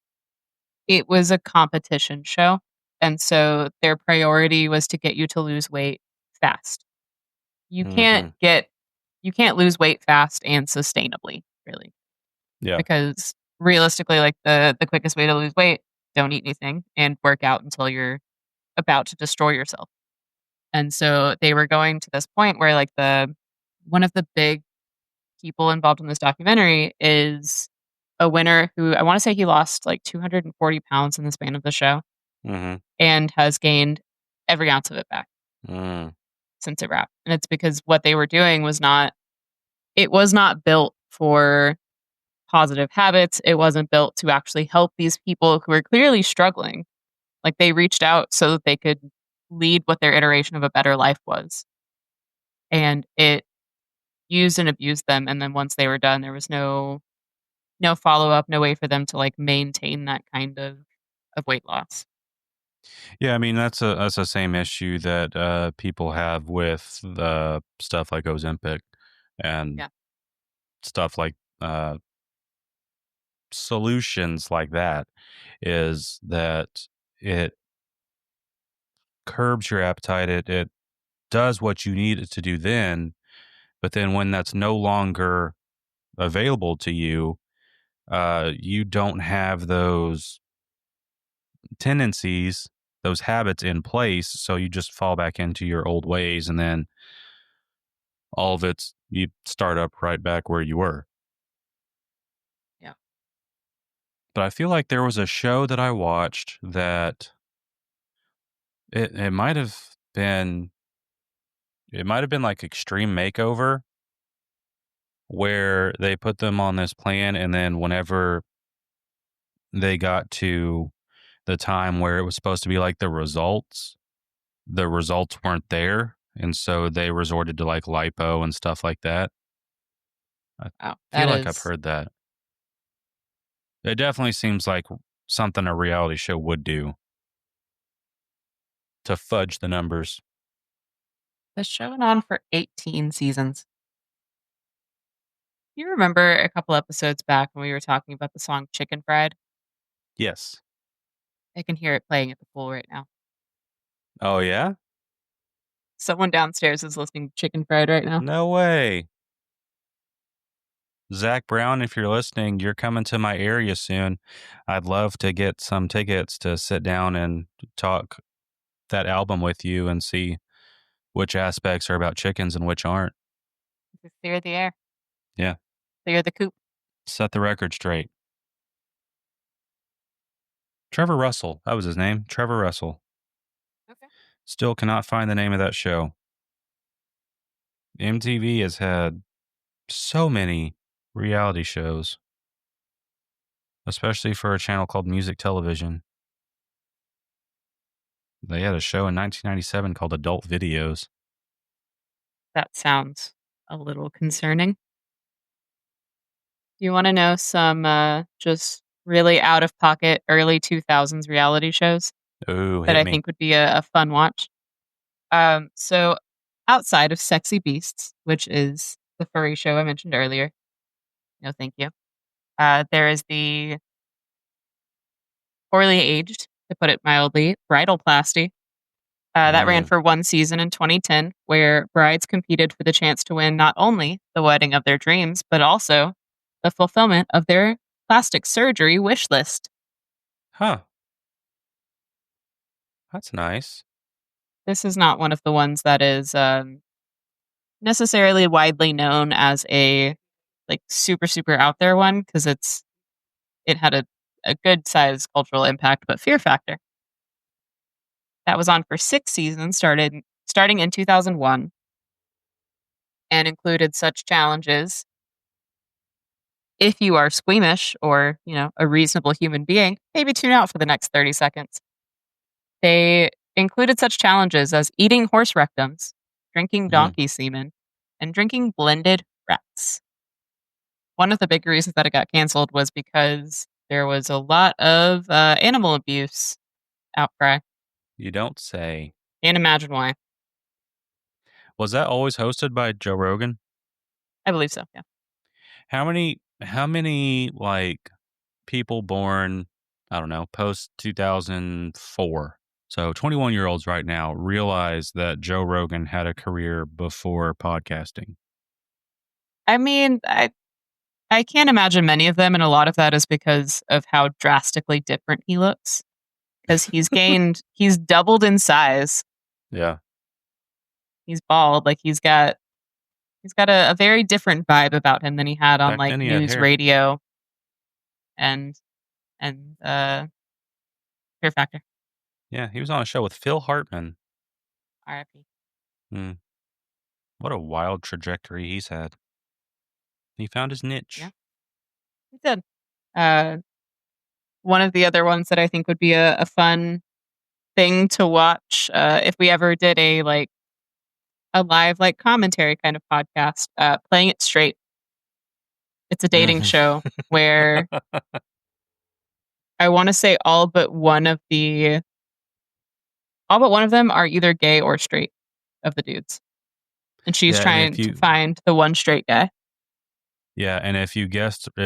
it was a competition show, and so their priority was to get you to lose weight fast. You can't Mm-hmm. get you can't lose weight fast and sustainably, really, Yeah. because realistically, like, the quickest way to lose weight, don't eat anything and work out until you're about to destroy yourself. And so they were going to this point where, like, the one of the big people involved in this documentary is a winner who I wanna say he lost, like, 240 pounds in the span of the show Mm-hmm. and has gained every ounce of it back Mm. since it wrapped. And it's because what they were doing was not built for positive habits. It wasn't built to actually help these people who are clearly struggling. Like, they reached out so that they could lead what their iteration of a better life was. And it used and abused them, and then once they were done, there was no follow-up, no way for them to, like, maintain that kind of weight loss. Yeah, I mean that's the same issue that people have with stuff like Ozempic and Yeah. stuff like solutions like that is that it curbs your appetite. It does what you need it to do then, but then when that's no longer available to you, you don't have those tendencies, those habits in place. So you just fall back into your old ways, and then all of it's you start up right back where you were. Yeah. but I feel like there was a show that I watched that it might have been like Extreme Makeover, where they put them on this plan, and then whenever they got to the time where it was supposed to be like the results weren't there, and so they resorted to like lipo and stuff like that. I Wow, feel that like I've is heard that. It definitely seems like something a reality show would do to fudge the numbers. the show went on for 18 seasons. You remember a couple episodes back when we were talking about the song Chicken Fried? Yes. I can hear it playing at the pool right now. Oh, yeah? Someone downstairs is listening to Chicken Fried right now. No way. Zach Brown, if you're listening, you're coming to my area soon. I'd love to get some tickets to sit down and talk that album with you and see which aspects are about chickens and which aren't. Just clear the air, Yeah. clear the coop. Set the record straight. Trevor Russell. That was his name. Trevor Russell. Okay. Still cannot find the name of that show. MTV has had so many reality shows, especially for a channel called Music Television. They had a show in 1997 called Adult Videos. That sounds a little concerning. Do you want to know some just really out of pocket early 2000s reality shows Oh, that hit I me. think would be a fun watch? So outside of Sexy Beasts, which is the furry show I mentioned earlier, no thank you. There is the poorly aged, to put it mildly, Bridalplasty. That ran Mm. for one season in 2010, where brides competed for the chance to win not only the wedding of their dreams, but also the fulfillment of their plastic surgery wish list. Huh. That's nice. This is not one of the ones that is necessarily widely known as a like super out there one because it had a good size cultural impact, but Fear Factor that was on for 6 seasons, starting in 2001, and included such challenges. If you are squeamish or, a reasonable human being, maybe tune out for the next 30 seconds. They included such challenges as eating horse rectums, drinking Mm. donkey semen, and drinking blended rats. One of the big reasons that it got canceled was because there was a lot of animal abuse outcry. You don't say. Can't imagine why. Was that always hosted by Joe Rogan? I believe so, yeah. How many like people born, I don't know, post 2004? So 21-year-olds right now realize that Joe Rogan had a career before podcasting. I mean, I can't imagine many of them, and a lot of that is because of how drastically different he looks. Because he's doubled in size. Yeah. He's bald. Like he's got a very different vibe about him than he had on Back like then he had news hair. radio and Fear Factor. Yeah, he was on a show with Phil Hartman. R.I.P. Hmm. What a wild trajectory he's had. He found his niche. Yeah. He did. Uh, one of the other ones that I think would be a fun thing to watch if we ever did a live like commentary kind of podcast, Playing It Straight. It's a dating Mhm. show where I want to say all but one of them are either gay or straight of the dudes. And she's Yeah, and trying to find the one straight guy. yeah, and if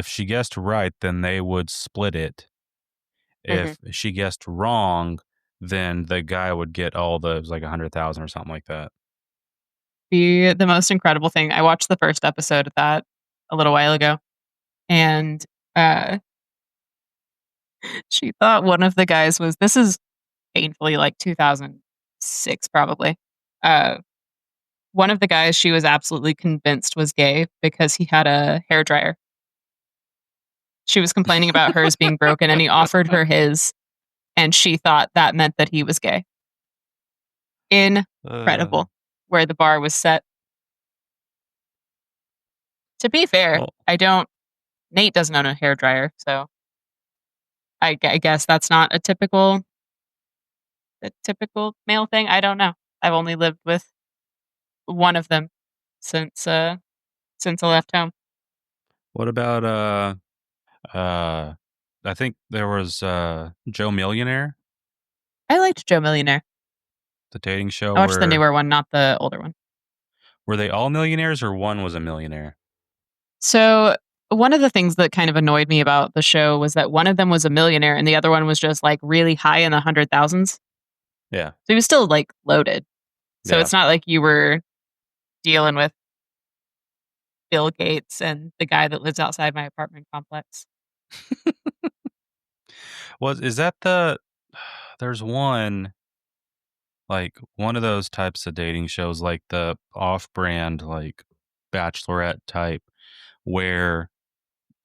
she guessed right, then they would split it. If she guessed wrong, then the guy would get all it was like 100,000 or something like that. The most incredible thing. I watched the first episode of that a little while ago, and she thought one of the guys was. This is painfully like 2006, probably. One of the guys she was absolutely convinced was gay because he had a hair dryer. She was complaining about hers being broken, and he offered her his, and she thought that meant that he was gay. Uh, Incredible where the bar was set. To be fair, well, Nate doesn't own a hairdryer, so I guess that's not a typical male thing. I don't know. I've only lived with one of them since I left home. what about uh, I think there was Joe Millionaire, I liked Joe Millionaire. the dating show I watched the where newer one, not the older one. were they all millionaires or one was a millionaire? So one of the things that kind of annoyed me about the show was that one of them was a millionaire and the other one was just like really high in the 100,000s. So Yeah, he was still like loaded. So yeah. it's not like you were dealing with Bill Gates and the guy that lives outside my apartment complex. Is that the? There's one like one of those types of dating shows, like the off-brand, like Bachelorette type, where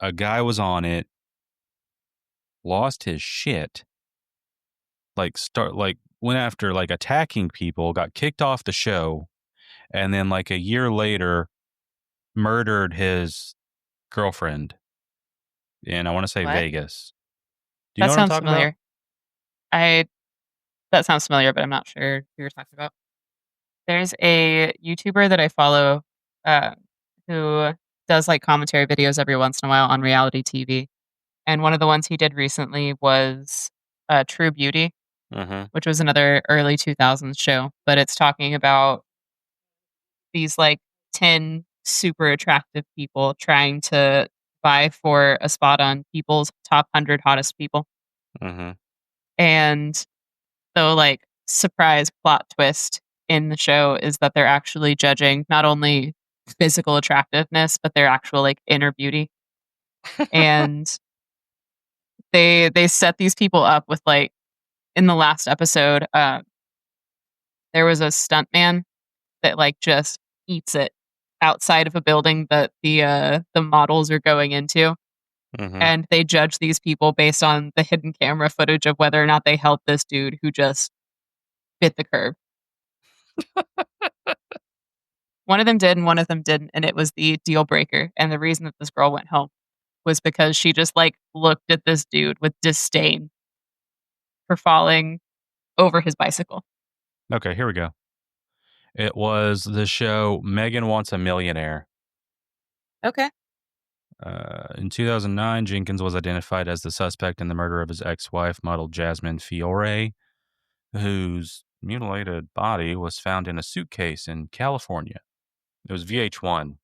a guy was on it, lost his shit, went after like attacking people, got kicked off the show, and then like a year later murdered his girlfriend in, I want to say, What? Vegas. Do you know That what I'm sounds talking about? familiar. I that sounds familiar, but I'm not sure who you're talking about. There's a YouTuber that I follow uh, who does like commentary videos every once in a while on reality TV. And one of the ones he did recently was True Beauty, Mm-hmm. which was another early 2000s show. But it's talking about these like 10 super attractive people trying to vie for a spot on People's top 100 hottest people. Mm-hmm. And so, like, surprise plot twist in the show is that they're actually judging not only physical attractiveness, but their actual like inner beauty. And they set these people up with like in the last episode, there was a stuntman that like just eats it outside of a building that the models are going into. Mm-hmm. And they judge these people based on the hidden camera footage of whether or not they helped this dude who just bit the curb. One of them did and one of them didn't, and it was the deal breaker. And the reason that this girl went home was because she just like looked at this dude with disdain for falling over his bicycle. Okay, here we go. It was the show Megan Wants a Millionaire. Okay. In 2009, Jenkins was identified as the suspect in the murder of his ex-wife, model Jasmine Fiore, whose mutilated body was found in a suitcase in California. It was VH1.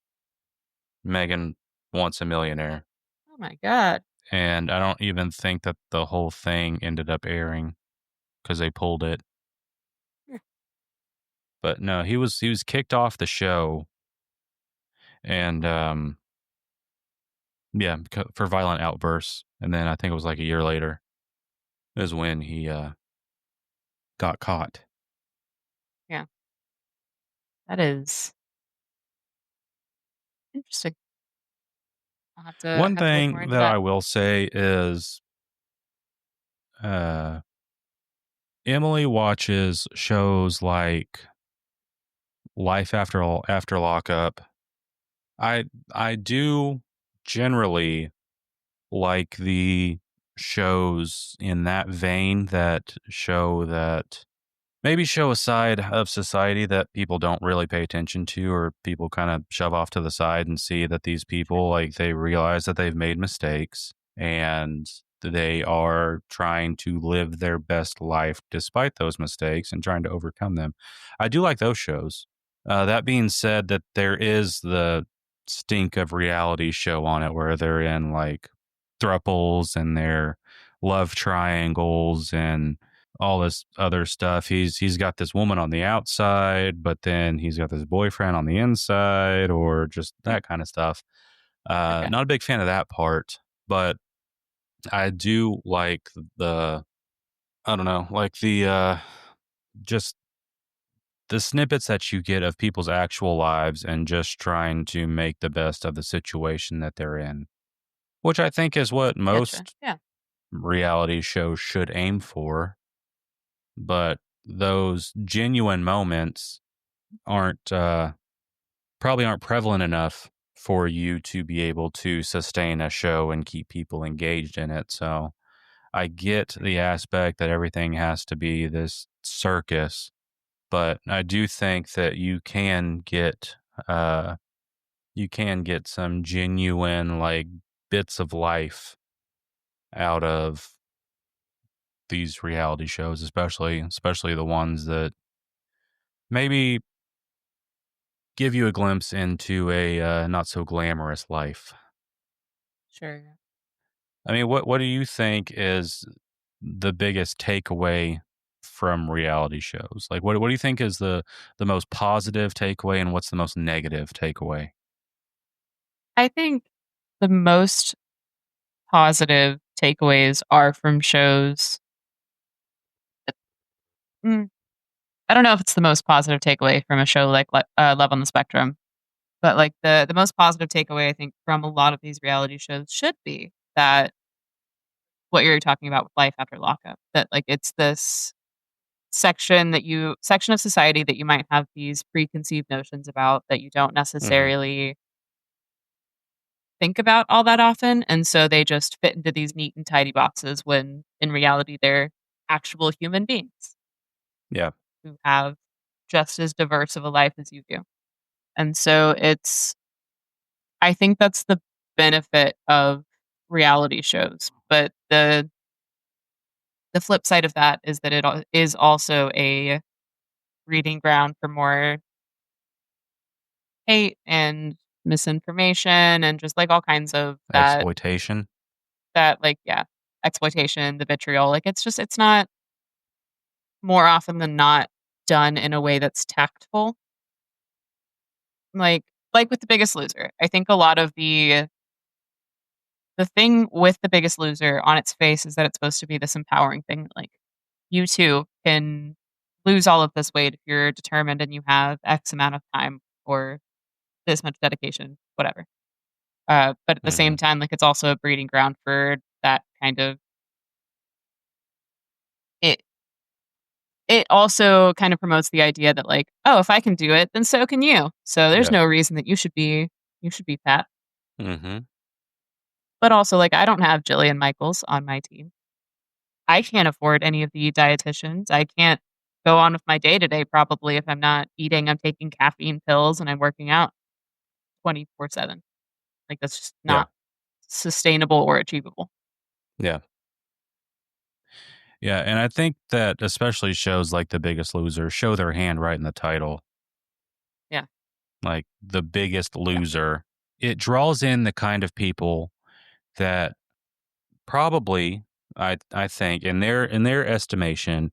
Megan Wants a Millionaire. Oh my god. And I don't even think that the whole thing ended up airing because they pulled it. Hmm. But no, he was kicked off the show, and yeah, for violent outbursts. And then I think it was like a year later is when he got caught. Yeah. That is interesting. I'll have to One look more thing into that that. I will say is uh, Emily watches shows like Life After Lockup. I do generally like the shows in that vein that maybe show a side of society that people don't really pay attention to, or people kind of shove off to the side, and see that these people, like, they realize that they've made mistakes and they are trying to live their best life despite those mistakes and trying to overcome them. I do like those shows. That being said, that there is the stink of reality show on it where they're in like thruples and their love triangles and all this other stuff. He's got this woman on the outside, but then he's got this boyfriend on the inside, or just Hmm. that kind of stuff. Okay. Not a big fan of that part, but I do like the I don't know, like the just the snippets that you get of people's actual lives and just trying to make the best of the situation that they're in. which I think is what Gotcha. most Yeah. reality shows should aim for. But those genuine moments aren't probably aren't prevalent enough for you to be able to sustain a show and keep people engaged in it. So I get the aspect that everything has to be this circus, but I do think that uh you can get some genuine like bits of life out of these reality shows, especially the ones that maybe give you a glimpse into a not so glamorous life. Sure. I mean, what do you think is the biggest takeaway from reality shows? Like, what do you think is the most positive takeaway, and what's the most negative takeaway? I think the most positive takeaways are from shows. Mm, I don't know if it's the most positive takeaway from a show like Love on the Spectrum, but like the most positive takeaway I think from a lot of these reality shows should be that what you're talking about with life after lockup. That like it's this section of society that you might have these preconceived notions about that you don't Hmm. necessarily think about all that often, and so they just fit into these neat and tidy boxes when in reality they're actual human beings Yeah, who have just as diverse of a life as you do. And so it's I think that's the benefit of reality shows, but the flip side of that is that is also a breeding ground for more hate and misinformation and just like all kinds of exploitation. like yeah, exploitation, the vitriol. Like it's not more often than not done in a way that's tactful. Like like with The Biggest Loser. I think a lot of the thing with The Biggest Loser on its face is that it's supposed to be this empowering thing. Like you too can lose all of this weight if you're determined and you have X amount of time or this much dedication, whatever. But at the same Hmm. time, like it's also a breeding ground for that kind of it. It also kind of promotes the idea that like, oh, if I can do it, then so can you. So there's Yeah. no reason that you should be fat. Hmm. But also, like, I don't have Jillian Michaels on my team. I can't afford any of the dietitians. I can't go on with my day to day probably if I'm not eating, I'm taking caffeine pills, and I'm working out 24/7. Like, that's just Yeah. not sustainable or achievable. Yeah. Yeah. And I think that especially shows like The Biggest Loser show their hand right in the title, Yeah. like The Biggest Loser. It draws in the kind of people that probably I think in their estimation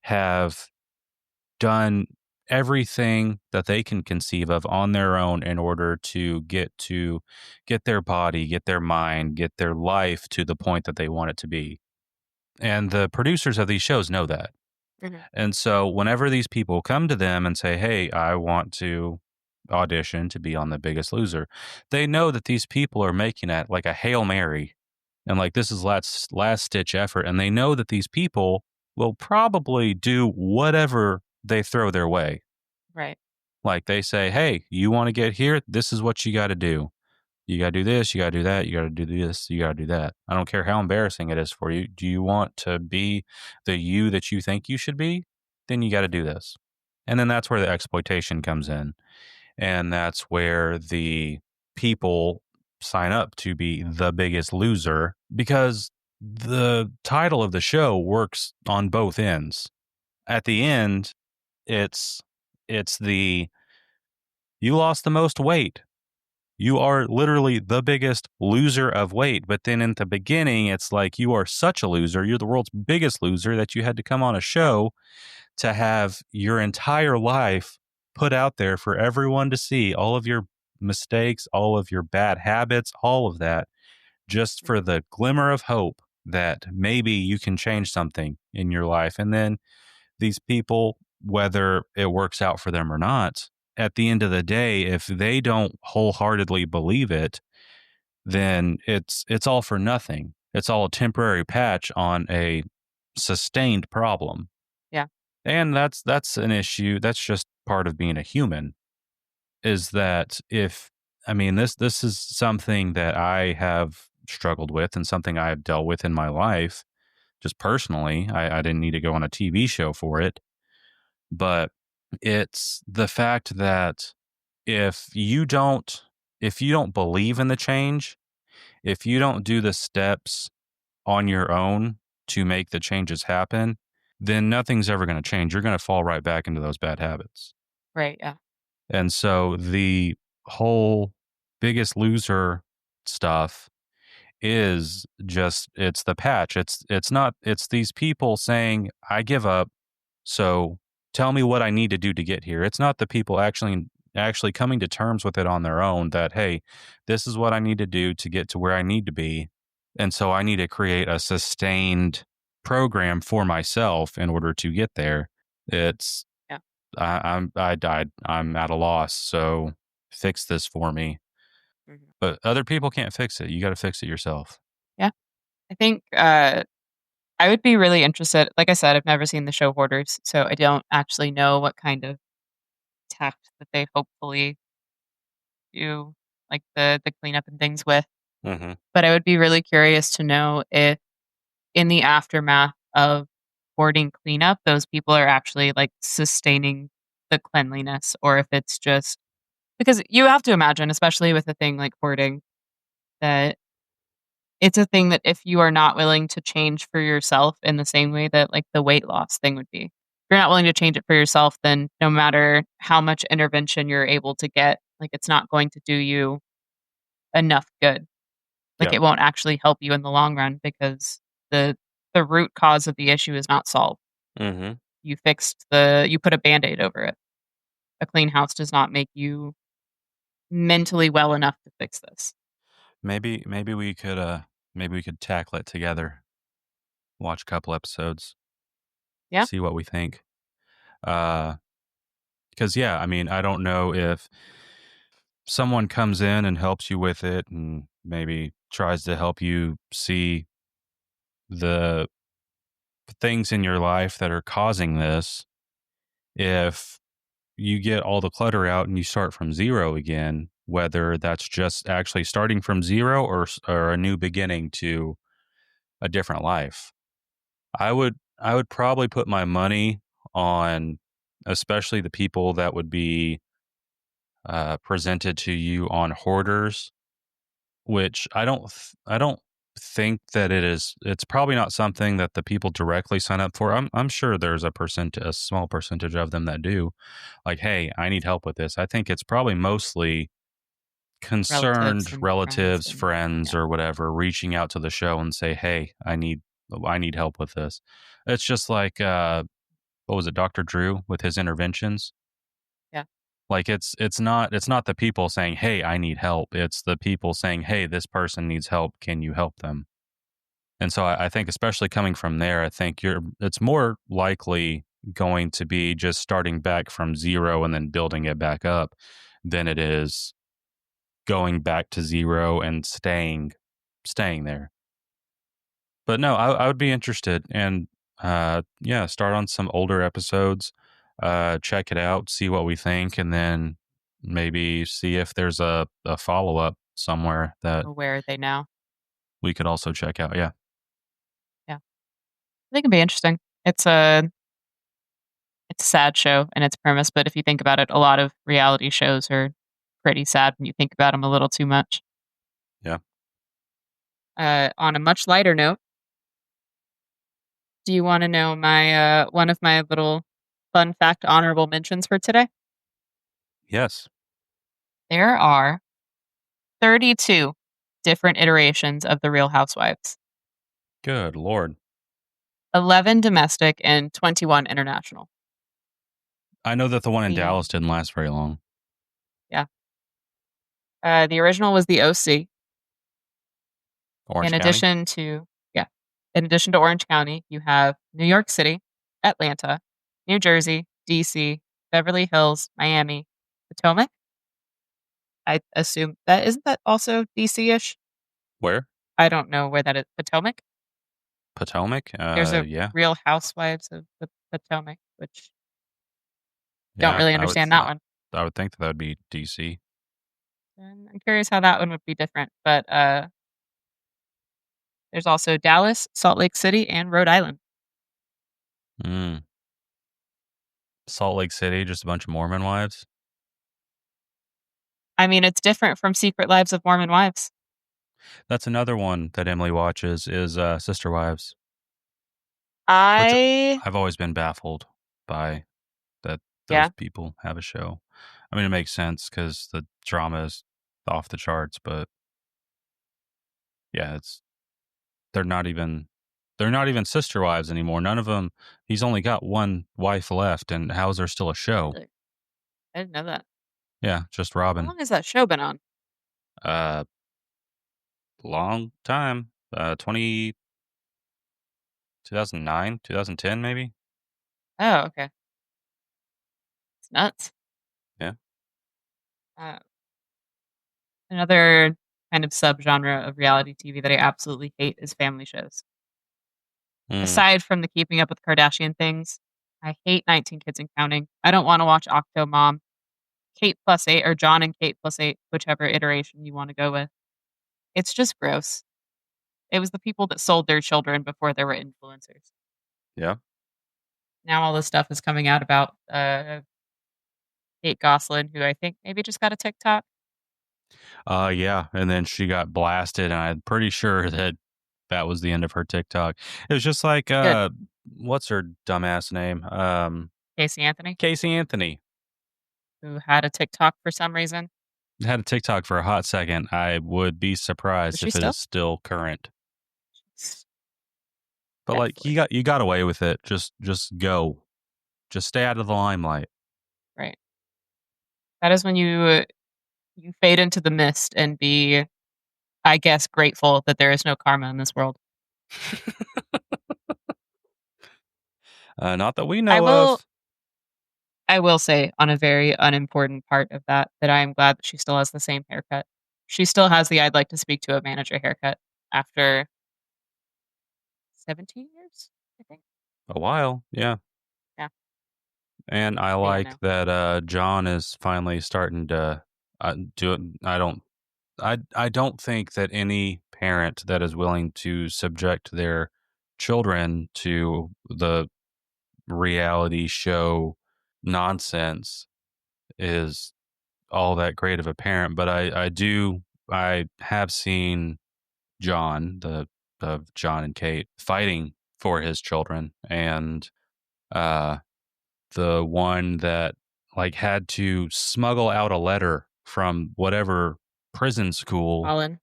have done everything that they can conceive of on their own in order to get their body, get their mind, get their life to the point that they want it to be. And the producers of these shows know that. Mhm. And so whenever these people come to them and say, "Hey, I want to audition to be on The Biggest Loser," they know that these people are making it like a Hail Mary and like this is last stitch effort, and they know that these people will probably do whatever they throw their way. Right. Like they say, "Hey, you want to get here? This is what you got to do. You got to do this, you got to do that, you got to do this, you got to do that. I don't care how embarrassing it is for you. Do you want to be the you that you think you should be? Then you got to do this." And then that's where the exploitation comes in. And that's where the people sign up to be the biggest loser because the title of the show works on both ends. At the end, it's it's the you lost the most weight. You are literally the biggest loser of weight. But then in the beginning, it's like you are such a loser. You're the world's biggest loser that you had to come on a show to have your entire life put out there for everyone to see, all of your mistakes, all of your bad habits, all of that, just for Mhm. the glimmer of hope that maybe you can change something in your life. And then these people, whether it works out for them or not, at the end of the day, if they don't wholeheartedly believe it, then it's all for nothing. It's all a temporary patch on a sustained problem. Yeah. And that's an issue. That's just part of being a human. Is that if I mean this is something that I have struggled with and something I have dealt with in my life, just personally. I didn't need to go on a TV show for it, but it's the fact that if you don't if you don't believe in the change, if you don't do the steps on your own to make the changes happen, then nothing's ever going to change. You're going to fall right back into those bad habits. Right. Yeah. And so the whole Biggest Loser stuff is just it's the patch. It's not it's these people saying, "I give up, so tell me what I need to do to get here." It's not the people actually coming to terms with it on their own that, "Hey, this is what I need to do to get to where I need to be, and so I need to create a sustained program for myself in order to get there." It's Yeah. I died. I'm at a loss, so fix this for me. Mhm. But other people can't fix it. You gotta fix it yourself. Yeah. I think I would be really interested. Like I said, I've never seen the show Hoarders, so I don't actually know what kind of tact that they hopefully do, like the cleanup and things with. Mhm. But I would be really curious to know if, in the aftermath of hoarding cleanup, those people are actually like sustaining the cleanliness, or if it's just because you have to imagine, especially with a thing like hoarding, that it's a thing that if you are not willing to change for yourself in the same way that like the weight loss thing would be, if you're not willing to change it for yourself, then no matter how much intervention you're able to get, like it's not going to do you enough good. Like Yeah. it won't actually help you in the long run because the the root cause of the issue is not solved. Mhm. You put a band-aid over it. A clean house does not make you mentally well enough to fix this. Maybe maybe we could tackle it together. Watch a couple episodes, Yeah. see what we think. Uh, because yeah, I mean, I don't know if someone comes in and helps you with it and maybe tries to help you see the things in your life that are causing this. If you get all the clutter out and you start from zero again, whether that's just actually starting from zero or a new beginning to a different life. I would probably put my money on especially the people that would be presented to you on hoarders, which I don't think that it's probably not something that the people directly sign up for. I'm sure there's a small percentage of them that do. Like, hey, I need help with this. I think it's probably mostly Relatives concerned and friends relatives, and friends, yeah. or whatever reaching out to the show and say, "Hey, I need help with this." It's just like what was it, Dr. Drew with his interventions? Yeah. Like it's not the people saying, "Hey, I need help." It's the people saying, "Hey, this person needs help. Can you help them?" And so I think especially coming from there, I think it's more likely going to be just starting back from zero and then building it back up than it is going back to zero and staying there. But no, I would be interested and yeah, start on some older episodes, check it out, see what we think, and then maybe see if there's a follow up somewhere that Or where are they now? we could also check out. Yeah. Yeah. I think it'd be interesting. It's a sad show in its premise, but if you think about it, a lot of reality shows are pretty sad when you think about them a little too much. Yeah. On a much lighter note, do you want to know my one of my little fun fact honorable mentions for today? Yes. There are 32 different iterations of the Real Housewives, Good Lord. 11 domestic and 21 international. I know that the one in The Dallas didn't last very long. Yeah, the original was the OC. In Orange County? addition to yeah, in addition to Orange County, you have New York City, Atlanta, New Jersey, DC, Beverly Hills, Miami, Potomac. I assume that isn't that also DC-ish? Where? I don't know where that is. Potomac? Potomac? There's a Yeah. Real Housewives of the Potomac, which don't Yeah, really understand that one. I would think that would be DC. And I'm curious how that one would be different. But there's also Dallas, Salt Lake City, and Rhode Island. Mm. Salt Lake City, just a bunch of Mormon wives? I mean, it's different from Secret Lives of Mormon Wives. That's another one that Emily watches is, Sister Wives, which I I've always been baffled by that those Yeah, people have a show. I mean, it makes sense because the drama is off the charts, but yeah, they're not even they're not even sister wives anymore. None of them. He's only got one wife left, and how is there still a show? really. I didn't know that. Yeah, just How Robin. long has that show been on? Uh, long time. 2009, 2010, maybe. Oh, okay. It's nuts. Yeah. Uh, Another kind of subgenre of reality TV that I absolutely hate is family shows. Mm, Aside from the Keeping Up with Kardashian things, I hate 19 Kids and Counting. I don't want to watch Octomom, Kate plus 8, or John and Kate plus 8, whichever iteration you want to go with. It's just gross. It was the people that sold their children before there were influencers. yeah. Now all this stuff is coming out about Kate Goslin, who I think maybe just got a TikTok. Yeah. And then she got blasted, and I'm pretty sure that that was the end of her TikTok. It was just like, Good. what's her dumbass name? Casey Anthony, Casey Anthony who had a TikTok for some reason. had a TikTok for a hot second. I would be Does surprised she if it still? is still current. But like Definitely. you got away with it. Just go. Just stay out of the limelight. Right. That is when you fade into the mist and be, I guess, grateful that there is no karma in this world. Not that we I know will of. I will say on a very unimportant part of that, that I am glad that she still has the same haircut. She still has the "I'd like to speak to a manager" haircut after 17 years, I think. A while, yeah. Yeah, And I but yeah, like no. that John is finally starting to do it. I don't think that any parent that is willing to subject their children to the reality show nonsense is all that great of a parent. But I have seen John, the of John and Kate, fighting for his children, and uh the one that like had to smuggle out a letter from whatever prison school Colin.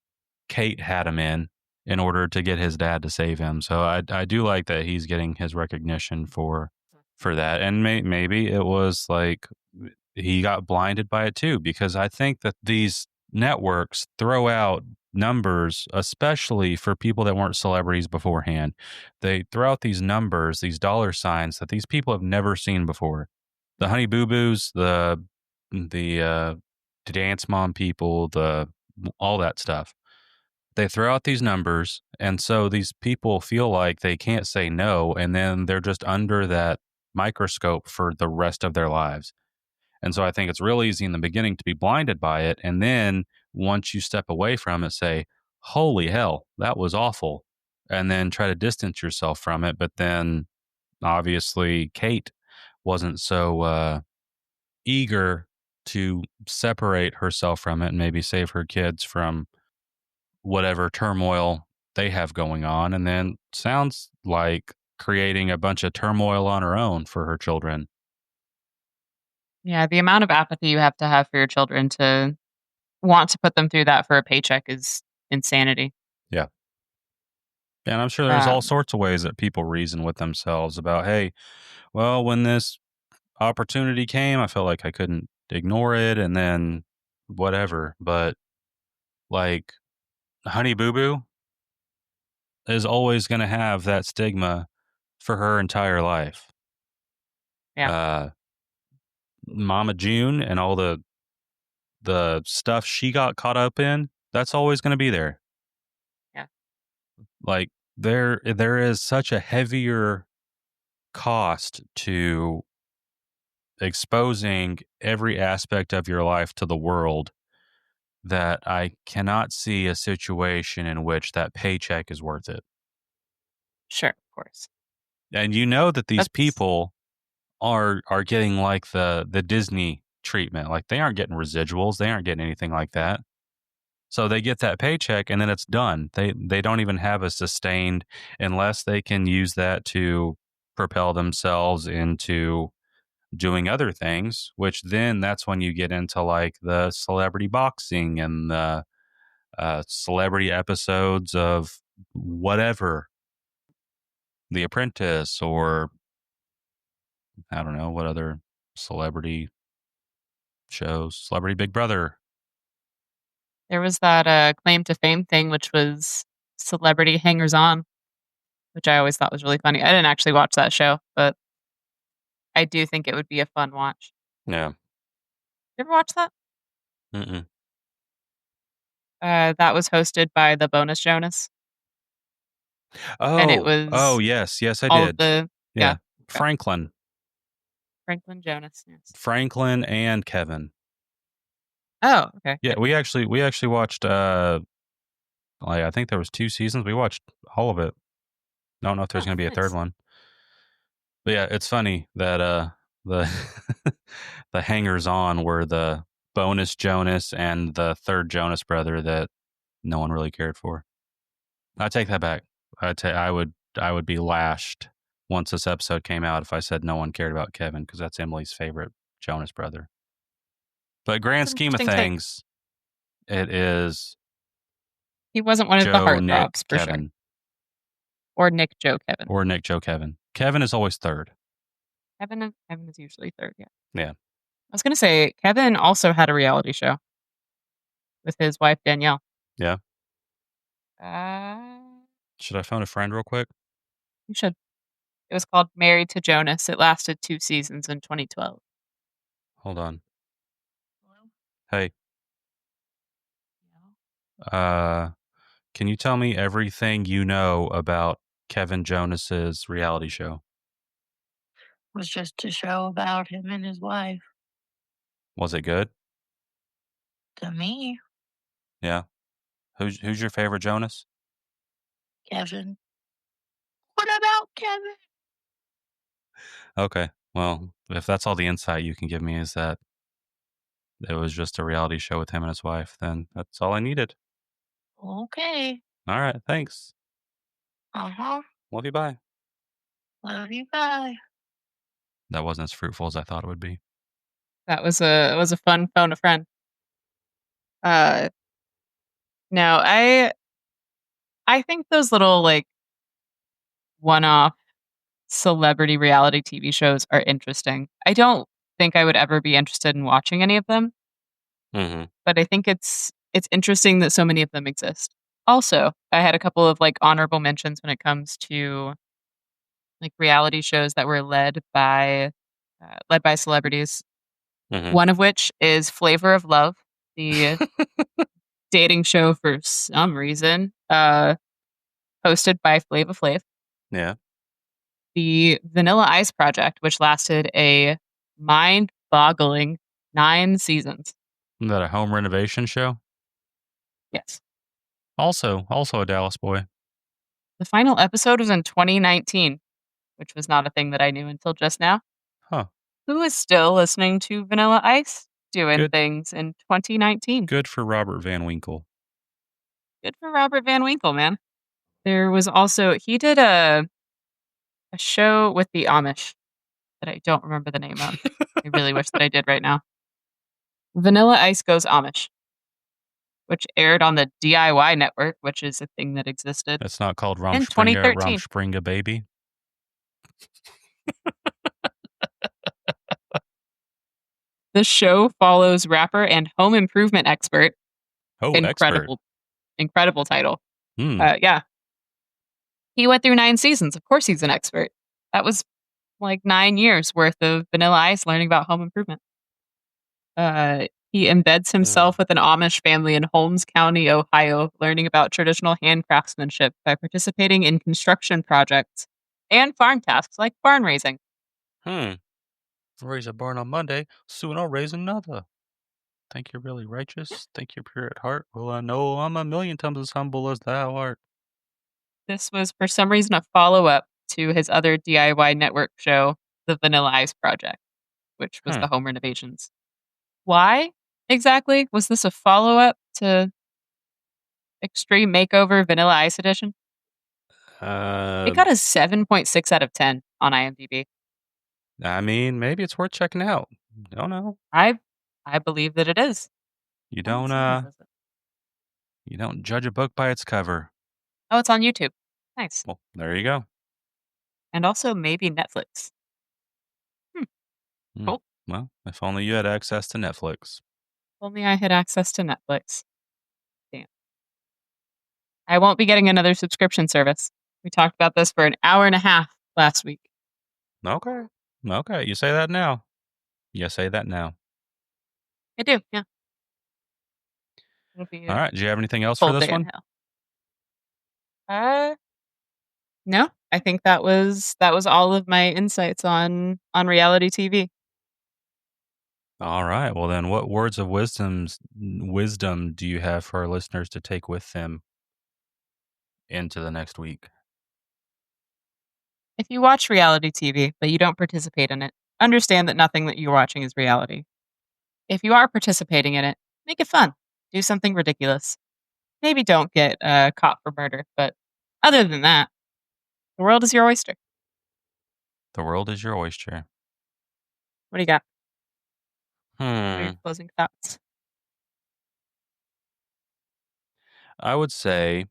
Kate had him in order to get his dad to save him. So I do like that he's getting his recognition for that. And maybe it was like he got blinded by it too, because I think that these networks throw out numbers, especially for people that weren't celebrities beforehand. They throw out these numbers, these dollar signs that these people have never seen before. The Mhm. Honey Boo Boos, the Dance Mom people, the all that stuff. They throw out these numbers, and so these people feel like they can't say no, and then they're just under that microscope for the rest of their lives. And so I think it's real easy in the beginning to be blinded by it. And then once you step away from it, say, holy hell, that was awful. And then try to distance yourself from it. But then obviously, Kate wasn't so eager to separate herself from it and maybe save her kids from whatever turmoil they have going on. And then sounds like creating a bunch of turmoil on her own for her children. Yeah, the amount of apathy you have to have for your children to want to put them through that for a paycheck is insanity. Yeah. And I'm sure there's all Um, sorts of ways that people reason with themselves about, hey, well, when this opportunity came, I felt like I couldn't ignore it and then whatever. But like Honey Boo Boo is always going to have that stigma for her entire life. yeah. Uh, Mama June and all the stuff she got caught up in, that's always going to be there. Like there is such a heavier cost to exposing every aspect of your life to the world that I cannot see a situation in which that paycheck is worth it. Sure, of course. And you know that these That's people are getting like the Disney treatment. Like they aren't getting residuals, they aren't getting anything like that. So they get that paycheck and then it's done. They don't even have a sustained unless they can use that to propel themselves into doing other things, which then that's when you get into like the celebrity boxing and the celebrity episodes of whatever, The Apprentice, or I don't know what other celebrity shows, Celebrity Big Brother. there was that claim to fame thing, which was celebrity hangers on, which I always thought was really funny. I didn't actually watch that show, but I do think it would be a fun watch. Yeah. You ever watch that? Mm-mm. That was hosted by the Bonus Jonas, and it Oh, was yes, I all of did. the Yeah, yeah, okay. Franklin, Franklin Jonas. Yes. Franklin, and Kevin. Oh, okay. Yeah, Good. we actually watched. Like I think there was 2 seasons. We watched all of it. I don't know if there's Oh, going to be a third nice. one. But yeah, it's funny that the the hangers on were the bonus Jonas and the third Jonas brother that no one really cared for. I take that back. I would be lashed once this episode came out if I said no one cared about Kevin because that's Emily's favorite Jonas brother. But grand That's an scheme of interesting take. things, it is He wasn't one of the Joe, Nick, heartthrobs for sure, Kevin, or Nick, Joe, Kevin. or Nick, Joe, Kevin. Kevin is always third. Kevin is usually third. Yeah. Yeah. I was gonna say Kevin also had a reality show with his wife Danielle. Yeah. Uh, Should I phone a friend real quick? you should. It was called Married to Jonas. It lasted 2 seasons in 2012. Hold on. Hello? Hey, Yeah. uh, can you tell me everything you know about Kevin Jonas's reality show? Was just a show about him and his wife. Was it good? To me, Yeah. Who's your favorite Jonas? Kevin. What about Kevin? Okay. Well, if that's all the insight you can give me is that it was just a reality show with him and his wife, then that's all I needed. Okay. All right. Thanks. Uh-huh. Love you. Bye. Love you. Bye. That wasn't as fruitful as I thought it would be. That was a fun phone a friend. Uh, no, I think those little like one-off celebrity reality TV shows are interesting. I don't think I would ever be interested in watching any of them, Mm-hmm. but I think it's interesting that so many of them exist. Also, I had a couple of like honorable mentions when it comes to like reality shows that were led by celebrities. Mm-hmm. One of which is Flavor of Love, the dating show for some reason, hosted by Flava Flav. Yeah. The Vanilla Ice Project, which lasted a mind-boggling 9 seasons. Isn't that a home renovation show? Yes. Also a Dallas boy. The final episode was in 2019, which was not a thing that I knew until just now. Huh. Who is still listening to Vanilla Ice doing Good. things in 2019? Good for Robert Van Winkle. Good for Robert Van Winkle, man. There was also he did a show with the Amish that I don't remember the name of. I really wish that I did right now. Vanilla Ice Goes Amish, which aired on the DIY network, which is a thing that existed It's not called in Rumspringa 2013. Rumspringa Baby. The show follows rapper and home improvement expert. Oh, expert. Incredible title. Hmm. Yeah. He went through 9 seasons. Of course he's an expert. That was like 9 years worth of Vanilla Ice learning about home improvement. He embeds himself with an Amish family in Holmes County, Ohio, learning about traditional hand craftsmanship by participating in construction projects and farm tasks like barn raising. Raise a barn on Monday, soon I'll raise another. Think you're really righteous? Think you're pure at heart? Well, I know I'm a million times as humble as thou art. This was, for some reason, a follow up to his other DIY network show, The Vanilla Ice Project, which was Hmm. the home renovations. Why exactly was this a follow up to Extreme Makeover Vanilla Ice Edition? It Uh, got a 7.6 out of 10 on IMDb. I mean, maybe it's worth checking out. Don't know. I I believe that it is. You What don't series is it? you don't judge a book by its cover. Oh, it's on YouTube. Nice. Well, there you go. And also maybe Netflix. Hmm, Hmm. cool. Well, if only you had access to Netflix. If only I had access to Netflix. Damn. I won't be getting another subscription service. We talked about this for an hour and a half last week. Okay. Okay, you say that now. You say that now. I do, yeah. It'll be All a right. Do you have anything else for cold this day in one? hell. No. I think that was all of my insights on reality TV. All right. Well, then, what words of wisdom do you have for our listeners to take with them into the next week? If you watch reality TV, but you don't participate in it, understand that nothing that you're watching is reality. If you are participating in it, make it fun. Do something ridiculous. Maybe don't get caught for murder, but other than that, the world is your oyster. The world is your oyster. What do you got? What are your Hmm. closing thoughts? I would say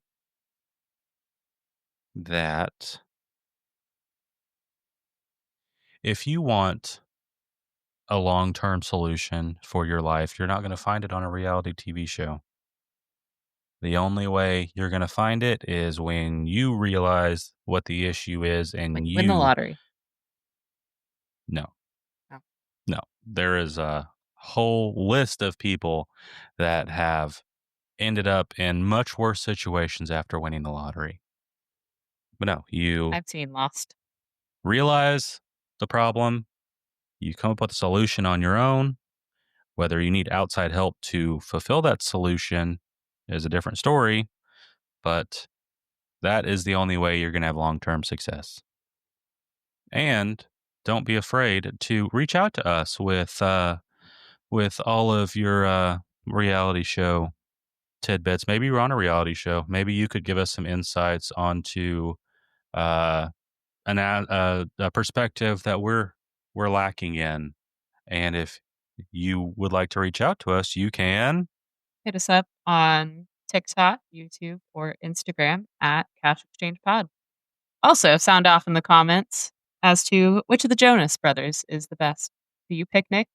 that if you want a long term solution for your life, you're not going to find it on a reality TV show. The only way you're going to find it is when you realize what the issue is Like and win the you. lottery. No, Oh. no. There is a whole list of people that have ended up in much worse situations after winning the lottery. But no, you I've seen Lost. realize the problem, you come up with a solution on your own. Whether you need outside help to fulfill that solution is a different story, but that is the only way you're going to have long term success. And don't be afraid to reach out to us with all of your reality show tidbits. Maybe you're on a reality show. Maybe you could give us some insights onto uh, a perspective that we're lacking in. And if you would like to reach out to us, you can. Hit us up on TikTok, YouTube, or Instagram at Cash Exchange Pod. Also, sound off in the comments as to which of the Jonas brothers is the best. Do you pick Nick?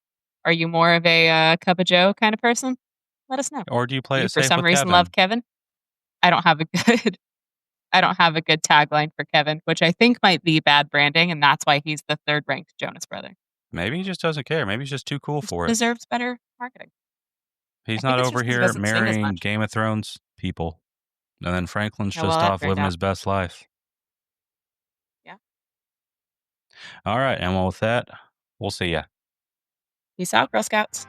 Are you more of a cup of Joe kind of person? Let us know. Or do you Do play you, it for safe some with reason, love Kevin? Kevin? I don't have a good. I don't have a good tagline for Kevin, which I think might be bad branding, and that's why he's the third ranked Jonas brother. Maybe he just doesn't care. Maybe he's just too cool for it. Deserves better marketing. I He's think not it's over just because he here doesn't sing as marrying much. Game of Thrones people. And then Franklin's Oh, well, just that off turned living out. his best life. Yeah. All right. And well, with that, we'll see ya. Peace out, Girl Scouts.